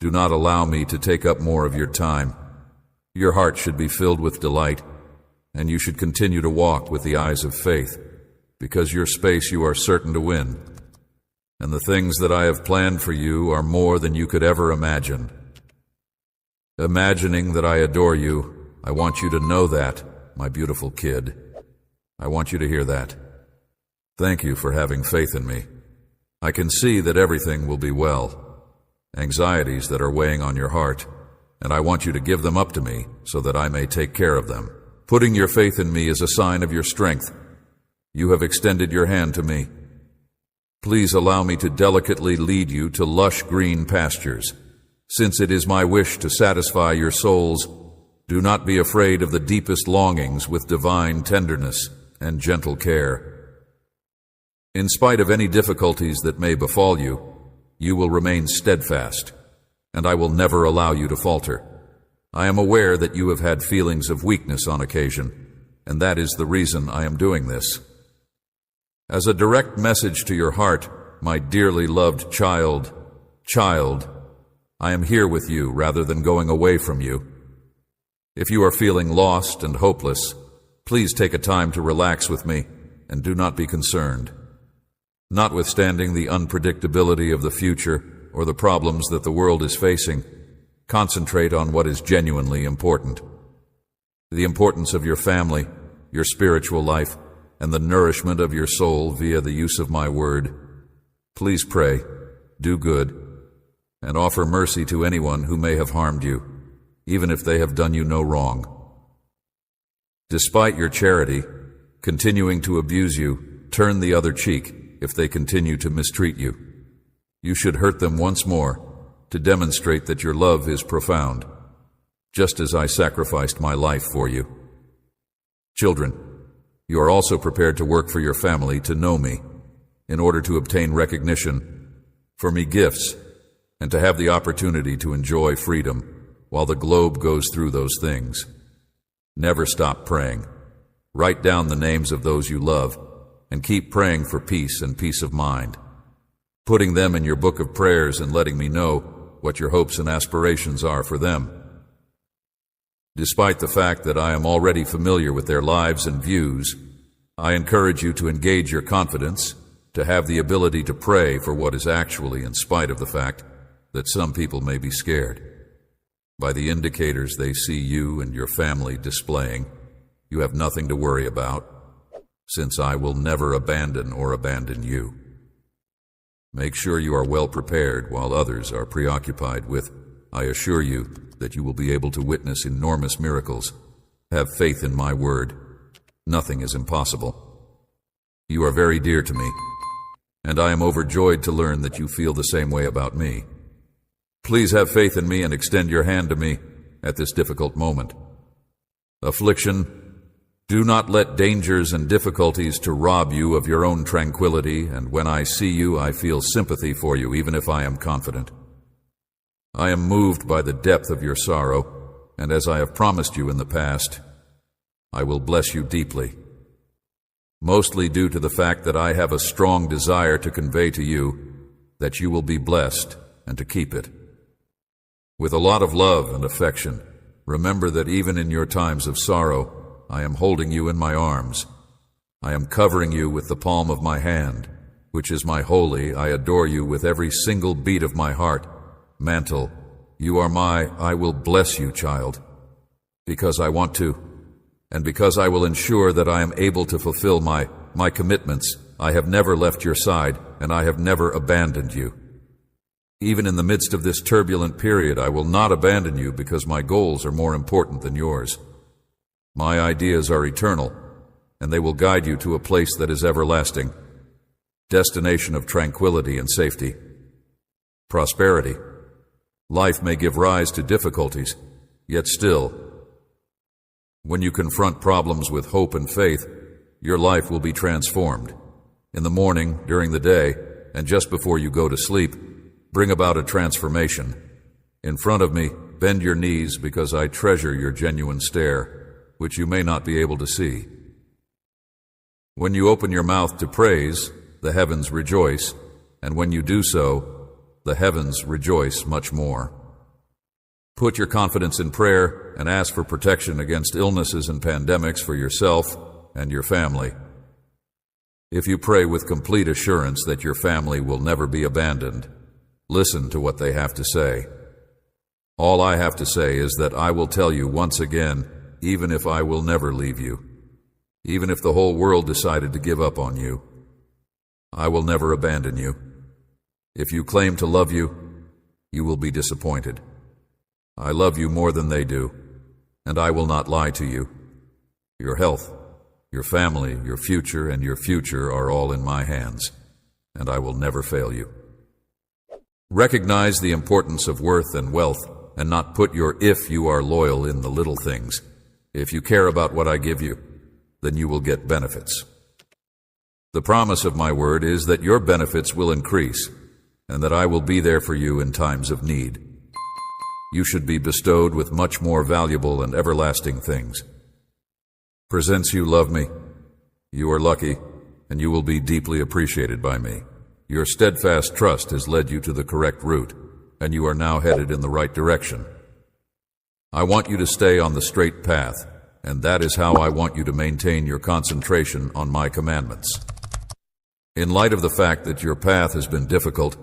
Do not allow me to take up more of your time. Your heart should be filled with delight, and you should continue to walk with the eyes of faith, because your space you are certain to win. And the things that I have planned for you are more than you could ever imagine. Imagining that I adore you, I want you to know that, my beautiful kid. I want you to hear that. Thank you for having faith in me. I can see that everything will be well. Anxieties that are weighing on your heart, and I want you to give them up to me so that I may take care of them. Putting your faith in me is a sign of your strength. You have extended your hand to me. Please allow me to delicately lead you to lush green pastures. Since it is my wish to satisfy your souls, do not be afraid of the deepest longings with divine tenderness and gentle care. In spite of any difficulties that may befall you, you will remain steadfast, and I will never allow you to falter. I am aware that you have had feelings of weakness on occasion, and that is the reason I am doing this. As a direct message to your heart, my dearly loved child, I am here with you rather than going away from you. If you are feeling lost and hopeless, please take a time to relax with me and do not be concerned. Notwithstanding the unpredictability of the future or the problems that the world is facing, concentrate on what is genuinely important. The importance of your family, your spiritual life, and the nourishment of your soul via the use of my word. Please pray, do good, and offer mercy to anyone who may have harmed you, even if they have done you no wrong. Despite your charity, continuing to abuse you, turn the other cheek if they continue to mistreat you. You should hurt them once more to demonstrate that your love is profound, just as I sacrificed my life for you. Children, you are also prepared to work for your family to know me, in order to obtain recognition, for me gifts, and to have the opportunity to enjoy freedom while the globe goes through those things. Never stop praying. Write down the names of those you love, and keep praying for peace and peace of mind, putting them in your book of prayers and letting me know what your hopes and aspirations are for them. Despite the fact that I am already familiar with their lives and views, I encourage you to engage your confidence, to have the ability to pray for what is actually in spite of the fact that some people may be scared. By the indicators they see you and your family displaying, you have nothing to worry about, since I will never abandon you. Make sure you are well prepared while others are preoccupied with. I assure you that you will be able to witness enormous miracles. Have faith in my word. Nothing is impossible. You are very dear to me, and I am overjoyed to learn that you feel the same way about me. Please have faith in me and extend your hand to me at this difficult moment. Affliction, do not let dangers and difficulties to rob you of your own tranquility, and when I see you, I feel sympathy for you, even if I am confident. I am moved by the depth of your sorrow, and as I have promised you in the past, I will bless you deeply, mostly due to the fact that I have a strong desire to convey to you that you will be blessed and to keep it. With a lot of love and affection, remember that even in your times of sorrow, I am holding you in my arms. I am covering you with the palm of my hand, which is my holy. I adore you with every single beat of my heart. Mantle, you are my, I will bless you, child, because I want to, and because I will ensure that I am able to fulfill my commitments. I have never left your side, and I have never abandoned you. Even in the midst of this turbulent period, I will not abandon you because my goals are more important than yours. My ideas are eternal, and they will guide you to a place that is everlasting, destination of tranquility and safety. Prosperity. Life may give rise to difficulties, yet still, when you confront problems with hope and faith, your life will be transformed. In the morning, during the day, and just before you go to sleep, bring about a transformation. In front of me, bend your knees because I treasure your genuine stare, which you may not be able to see. When you open your mouth to praise, the heavens rejoice, and when you do so, the heavens rejoice much more. Put your confidence in prayer and ask for protection against illnesses and pandemics for yourself and your family. If you pray with complete assurance that your family will never be abandoned, listen to what they have to say. All I have to say is that I will tell you once again, even if I will never leave you, even if the whole world decided to give up on you, I will never abandon you. If you claim to love you, you will be disappointed. I love you more than they do, and I will not lie to you. Your health, your family, your future, and your future are all in my hands, and I will never fail you. Recognize the importance of worth and wealth, and not put your if you are loyal in the little things. If you care about what I give you, then you will get benefits. The promise of my word is that your benefits will increase, and that I will be there for you in times of need. You should be bestowed with much more valuable and everlasting things. Presents you love me. You are lucky, and you will be deeply appreciated by me. Your steadfast trust has led you to the correct route, and you are now headed in the right direction. I want you to stay on the straight path, and that is how I want you to maintain your concentration on my commandments. In light of the fact that your path has been difficult,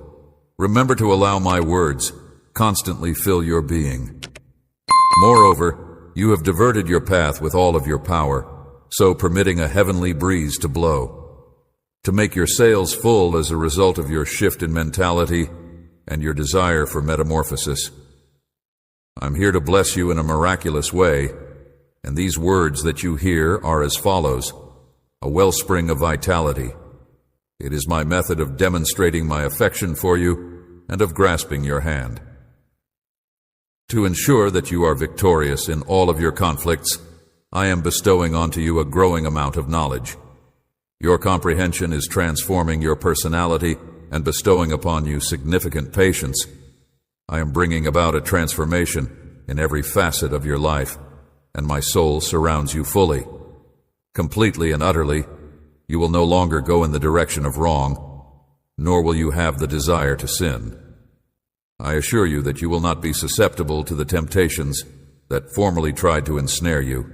remember to allow my words constantly fill your being. Moreover, you have diverted your path with all of your power, so permitting a heavenly breeze to blow, to make your sails full as a result of your shift in mentality and your desire for metamorphosis. I'm here to bless you in a miraculous way, and these words that you hear are as follows: a wellspring of vitality. It is my method of demonstrating my affection for you and of grasping your hand. To ensure that you are victorious in all of your conflicts, I am bestowing onto you a growing amount of knowledge. Your comprehension is transforming your personality and bestowing upon you significant patience. I am bringing about a transformation in every facet of your life, and my soul surrounds you fully. Completely and utterly, you will no longer go in the direction of wrong, nor will you have the desire to sin. I assure you that you will not be susceptible to the temptations that formerly tried to ensnare you.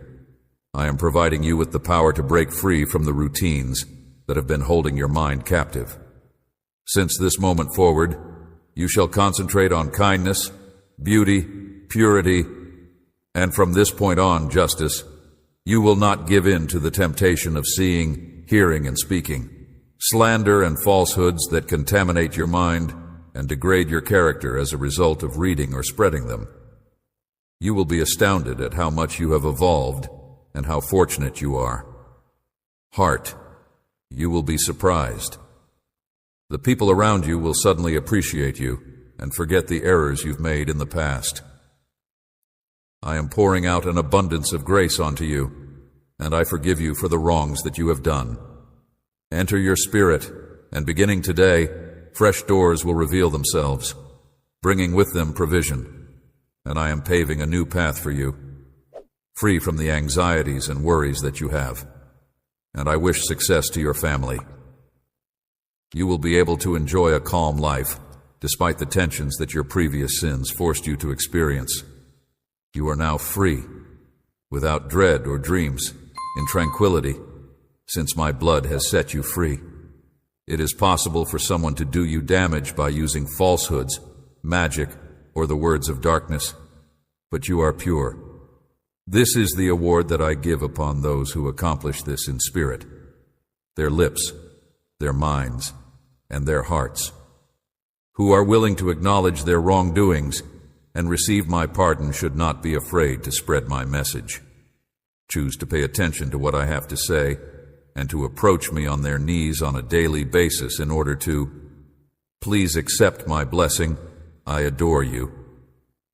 I am providing you with the power to break free from the routines that have been holding your mind captive. Since this moment forward, you shall concentrate on kindness, beauty, purity, and from this point on, justice. You will not give in to the temptation of seeing, hearing, and speaking, slander and falsehoods that contaminate your mind and degrade your character as a result of reading or spreading them. You will be astounded at how much you have evolved and how fortunate you are. Heart, you will be surprised. The people around you will suddenly appreciate you and forget the errors you've made in the past. I am pouring out an abundance of grace onto you, and I forgive you for the wrongs that you have done. Enter your spirit, and beginning today, fresh doors will reveal themselves, bringing with them provision, and I am paving a new path for you, free from the anxieties and worries that you have, and I wish success to your family. You will be able to enjoy a calm life, despite the tensions that your previous sins forced you to experience. You are now free, without dread or dreams, in tranquility, since my blood has set you free. It is possible for someone to do you damage by using falsehoods, magic, or the words of darkness, but you are pure. This is the award that I give upon those who accomplish this in spirit, their lips, their minds, and their hearts, who are willing to acknowledge their wrongdoings and receive my pardon should not be afraid to spread my message. Choose to pay attention to what I have to say and to approach me on their knees on a daily basis in order to, please accept my blessing. I adore you,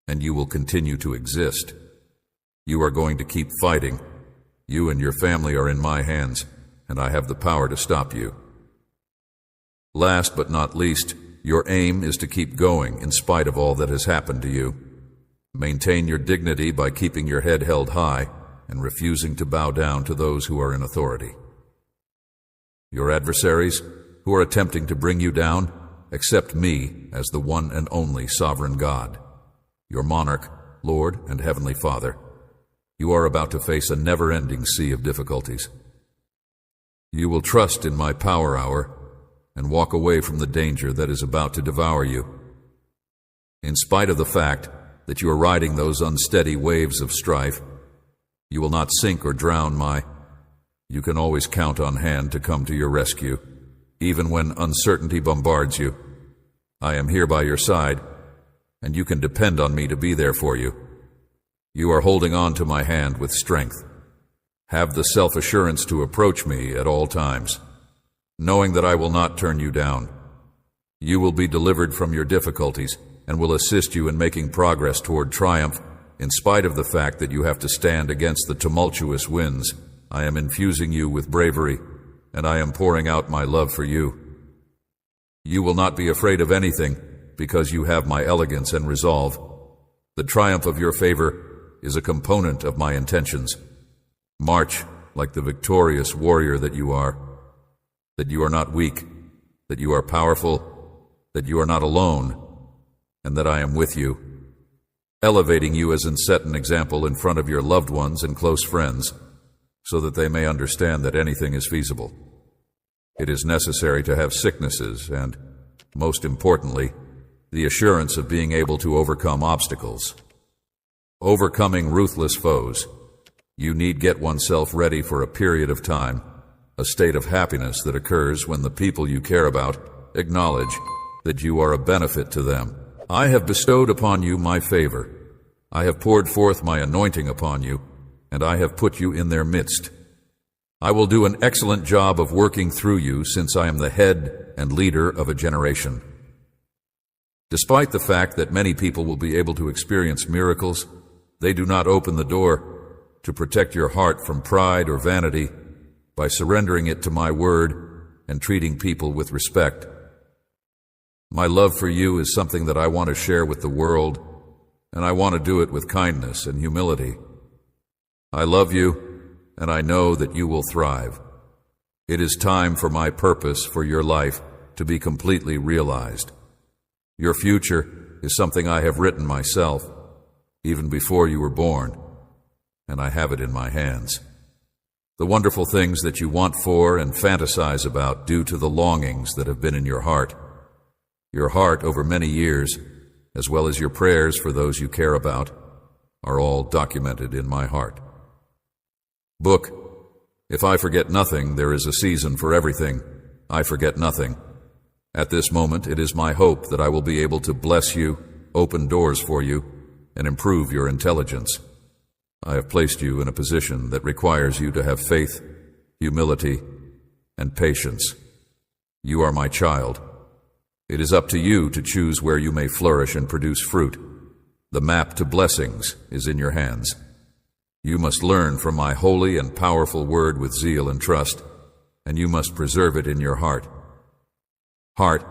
and you will continue to exist. You are going to keep fighting. You and your family are in my hands, and I have the power to stop you. Last but not least, your aim is to keep going in spite of all that has happened to you. Maintain your dignity by keeping your head held high and refusing to bow down to those who are in authority. Your adversaries, who are attempting to bring you down, accept me as the one and only sovereign God, your monarch, Lord, and Heavenly Father. You are about to face a never-ending sea of difficulties. You will trust in my power hour and walk away from the danger that is about to devour you. In spite of the fact that you are riding those unsteady waves of strife, you will not sink or drown. You can always count on hand to come to your rescue, even when uncertainty bombards you. I am here by your side, and you can depend on me to be there for you. You are holding on to my hand with strength. Have the self-assurance to approach me at all times, knowing that I will not turn you down. You will be delivered from your difficulties and will assist you in making progress toward triumph, in spite of the fact that you have to stand against the tumultuous winds. I am infusing you with bravery, and I am pouring out my love for you. You will not be afraid of anything, because you have my elegance and resolve. The triumph of your favor is a component of my intentions. March like the victorious warrior that you are not weak, that you are powerful, that you are not alone, and that I am with you, elevating you as and set an example in front of your loved ones and close friends, so that they may understand that anything is feasible. It is necessary to have sicknesses and, most importantly, the assurance of being able to overcome obstacles. Overcoming ruthless foes, you need get oneself ready for a period of time, a state of happiness that occurs when the people you care about acknowledge that you are a benefit to them. I have bestowed upon you my favor. I have poured forth my anointing upon you, and I have put you in their midst. I will do an excellent job of working through you, since I am the head and leader of a generation. Despite the fact that many people will be able to experience miracles, they do not open the door to protect your heart from pride or vanity by surrendering it to my word and treating people with respect. My love for you is something that I want to share with the world, and I want to do it with kindness and humility. I love you, and I know that you will thrive. It is time for my purpose for your life to be completely realized. Your future is something I have written myself, even before you were born, and I have it in my hands. The wonderful things that you want for and fantasize about due to the longings that have been in your heart over many years, as well as your prayers for those you care about, are all documented in my heart. Book, if I forget nothing, there is a season for everything. I forget nothing. At this moment, it is my hope that I will be able to bless you, open doors for you, and improve your intelligence. I have placed you in a position that requires you to have faith, humility, and patience. You are my child. It is up to you to choose where you may flourish and produce fruit. The map to blessings is in your hands. You must learn from my holy and powerful word with zeal and trust, and you must preserve it in your heart. Heart,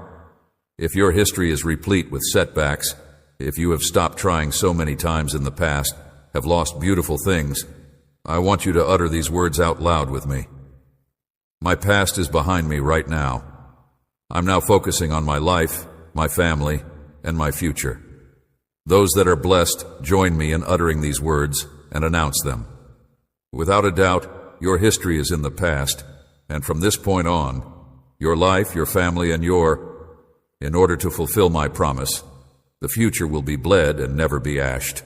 if your history is replete with setbacks, if you have stopped trying so many times in the past, have lost beautiful things, I want you to utter these words out loud with me. My past is behind me right now. I'm now focusing on my life, my family, and my future. Those that are blessed, join me in uttering these words and announce them. Without a doubt, your history is in the past, and from this point on, your life, your family, and in order to fulfill my promise, the future will be bled and never be ashed.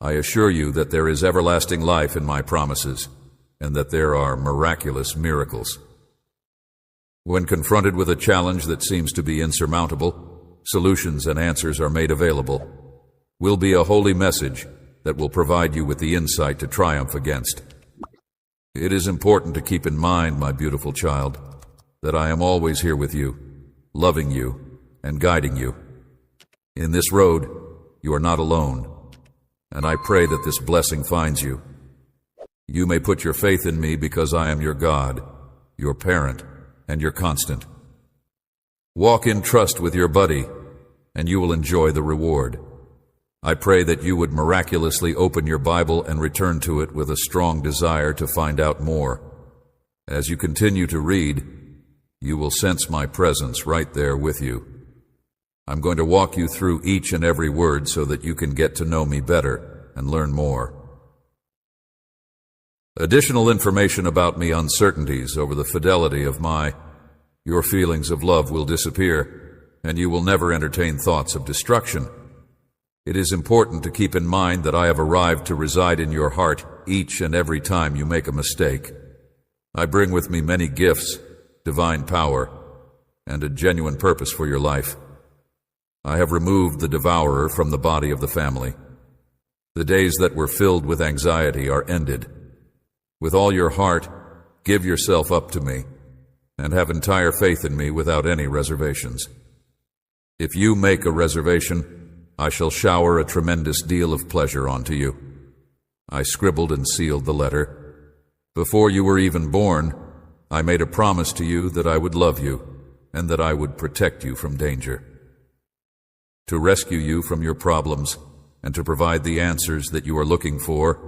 I assure you that there is everlasting life in my promises, and that there are miraculous miracles. When confronted with a challenge that seems to be insurmountable, solutions and answers are made available. Will be a holy message that will provide you with the insight to triumph against. It is important to keep in mind, my beautiful child, that I am always here with you, loving you and guiding you. In this road, you are not alone, and I pray that this blessing finds you. You may put your faith in me because I am your God, your parent, and your constant. Walk in trust with your buddy, and you will enjoy the reward. I pray that you would miraculously open your Bible and return to it with a strong desire to find out more. As you continue to read, you will sense my presence right there with you. I'm going to walk you through each and every word so that you can get to know me better and learn more. Additional information about me, uncertainties over the fidelity of your feelings of love will disappear, and you will never entertain thoughts of destruction. It is important to keep in mind that I have arrived to reside in your heart each and every time you make a mistake. I bring with me many gifts, divine power, and a genuine purpose for your life. I have removed the devourer from the body of the family. The days that were filled with anxiety are ended. With all your heart, give yourself up to me, and have entire faith in me without any reservations. If you make a reservation, I shall shower a tremendous deal of pleasure onto you. I scribbled and sealed the letter. Before you were even born, I made a promise to you that I would love you, and that I would protect you from danger. To rescue you from your problems and to provide the answers that you are looking for,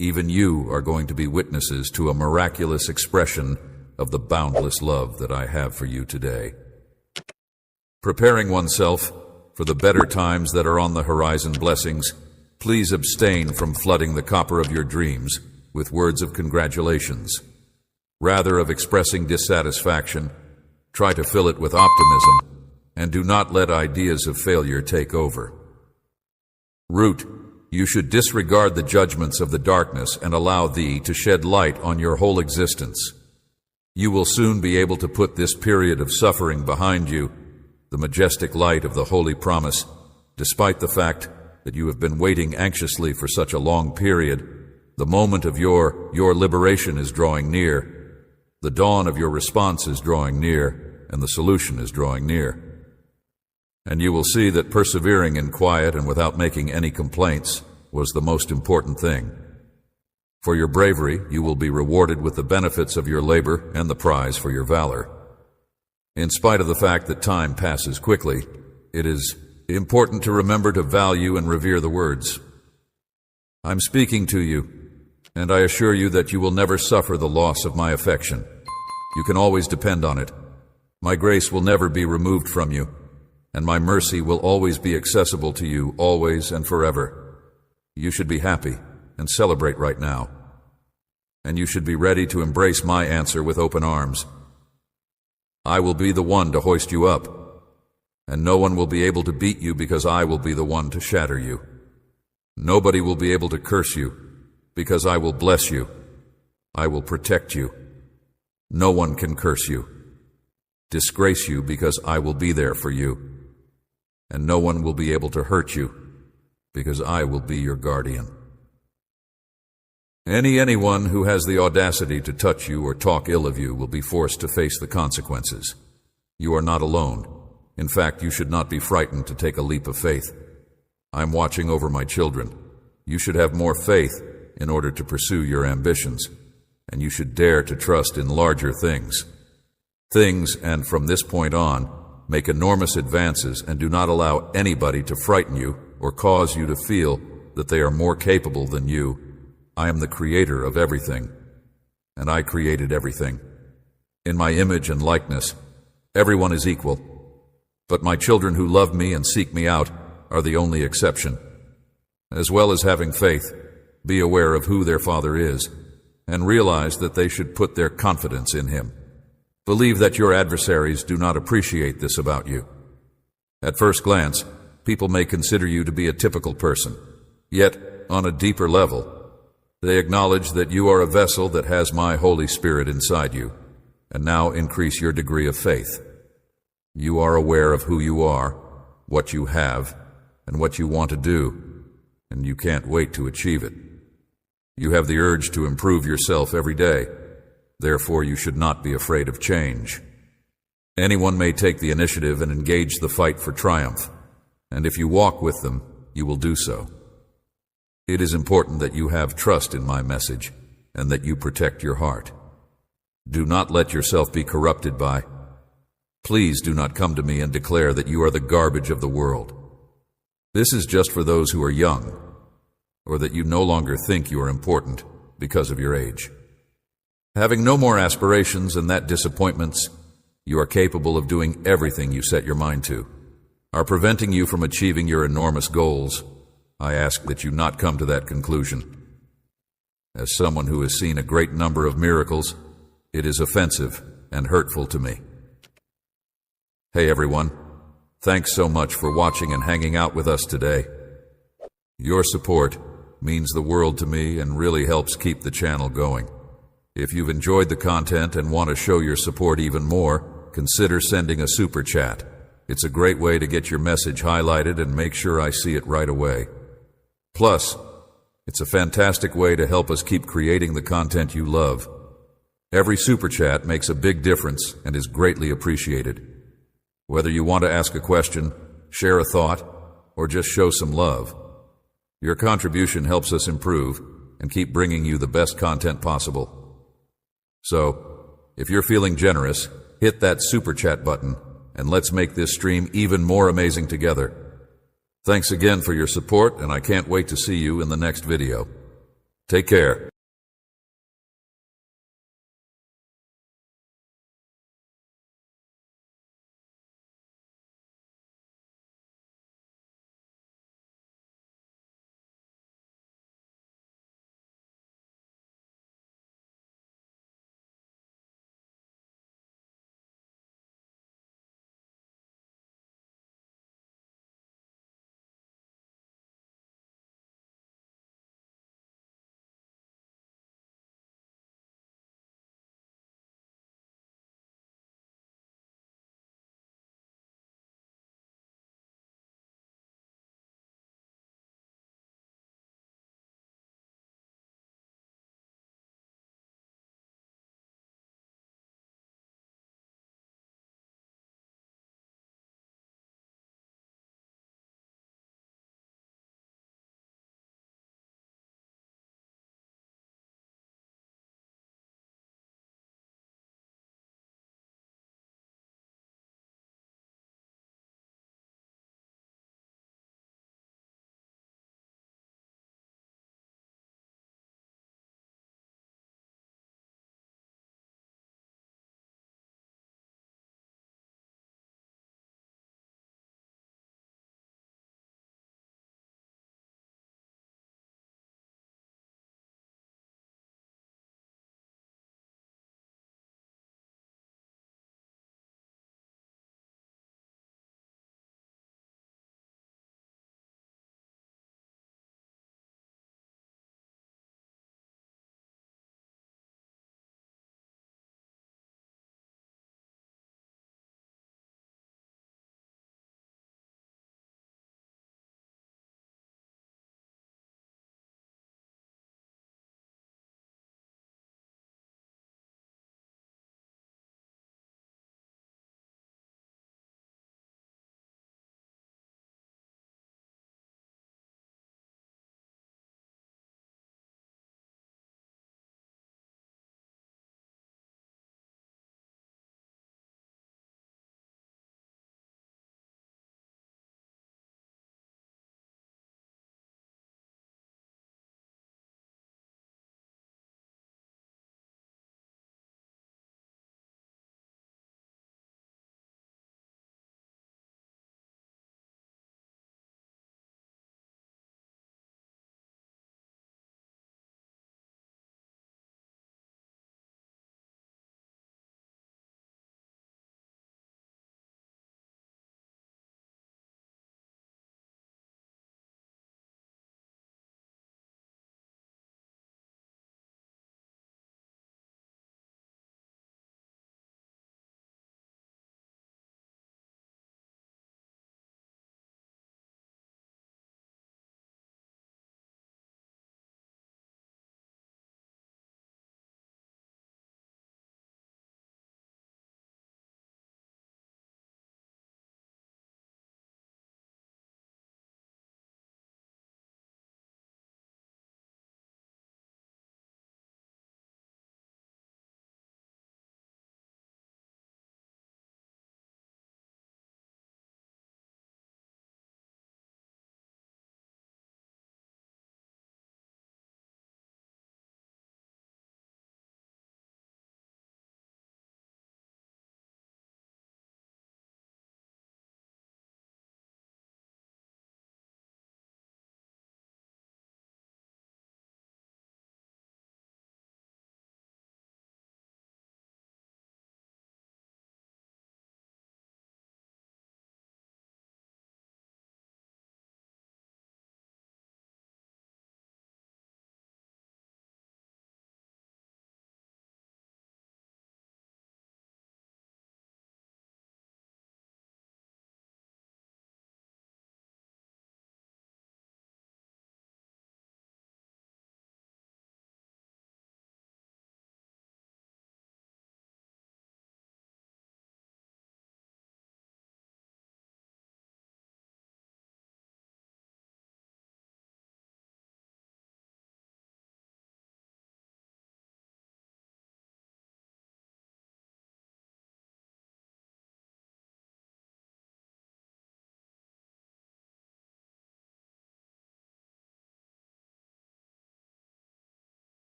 even you are going to be witnesses to a miraculous expression of the boundless love that I have for you today. Preparing oneself for the better times that are on the horizon blessings, please abstain from flooding the copper of your dreams with words of congratulations. Rather of expressing dissatisfaction, try to fill it with optimism, and do not let ideas of failure take over. Root, you should disregard the judgments of the darkness and allow thee to shed light on your whole existence. You will soon be able to put this period of suffering behind you, the majestic light of the holy promise, despite the fact that you have been waiting anxiously for such a long period. The moment of your liberation is drawing near. The dawn of your response is drawing near, and the solution is drawing near. And you will see that persevering in quiet and without making any complaints was the most important thing. For your bravery, you will be rewarded with the benefits of your labor and the prize for your valor. In spite of the fact that time passes quickly, it is important to remember to value and revere the words. I'm speaking to you, and I assure you that you will never suffer the loss of my affection. You can always depend on it. My grace will never be removed from you, and my mercy will always be accessible to you, always and forever. You should be happy and celebrate right now, and you should be ready to embrace my answer with open arms. I will be the one to hoist you up, and no one will be able to beat you because I will be the one to shatter you. Nobody will be able to curse you because I will bless you. I will protect you. No one can curse you, disgrace you because I will be there for you, and no one will be able to hurt you because I will be your guardian. Anyone who has the audacity to touch you or talk ill of you will be forced to face the consequences. You are not alone. In fact, you should not be frightened to take a leap of faith. I'm watching over my children. You should have more faith in order to pursue your ambitions, and you should dare to trust in larger things. And from this point on, make enormous advances and do not allow anybody to frighten you or cause you to feel that they are more capable than you. I am the creator of everything, and I created everything. In my image and likeness, everyone is equal, but my children who love me and seek me out are the only exception. As well as having faith, be aware of who their Father is, and realize that they should put their confidence in Him. Believe that your adversaries do not appreciate this about you. At first glance, people may consider you to be a typical person, yet, on a deeper level, they acknowledge that you are a vessel that has my Holy Spirit inside you, and now increase your degree of faith. You are aware of who you are, what you have, and what you want to do, and you can't wait to achieve it. You have the urge to improve yourself every day. Therefore, you should not be afraid of change. Anyone may take the initiative and engage the fight for triumph, and if you walk with them, you will do so. It is important that you have trust in my message and that you protect your heart. Do not let yourself be corrupted by. Please do not come to me and declare that you are the garbage of the world. This is just for those who are young, or that you no longer think you are important because of your age. Having no more aspirations and that disappointments, you are capable of doing everything you set your mind to, are preventing you from achieving your enormous goals. I ask that you not come to that conclusion. As someone who has seen a great number of miracles, it is offensive and hurtful to me. Hey everyone, thanks so much for watching and hanging out with us today. Your support means the world to me and really helps keep the channel going. If you've enjoyed the content and want to show your support even more, consider sending a super chat. It's a great way to get your message highlighted and make sure I see it right away. Plus, it's a fantastic way to help us keep creating the content you love. Every super chat makes a big difference and is greatly appreciated. Whether you want to ask a question, share a thought, or just show some love, your contribution helps us improve and keep bringing you the best content possible. So, if you're feeling generous, hit that super chat button and let's make this stream even more amazing together. Thanks again for your support, and I can't wait to see you in the next video. Take care.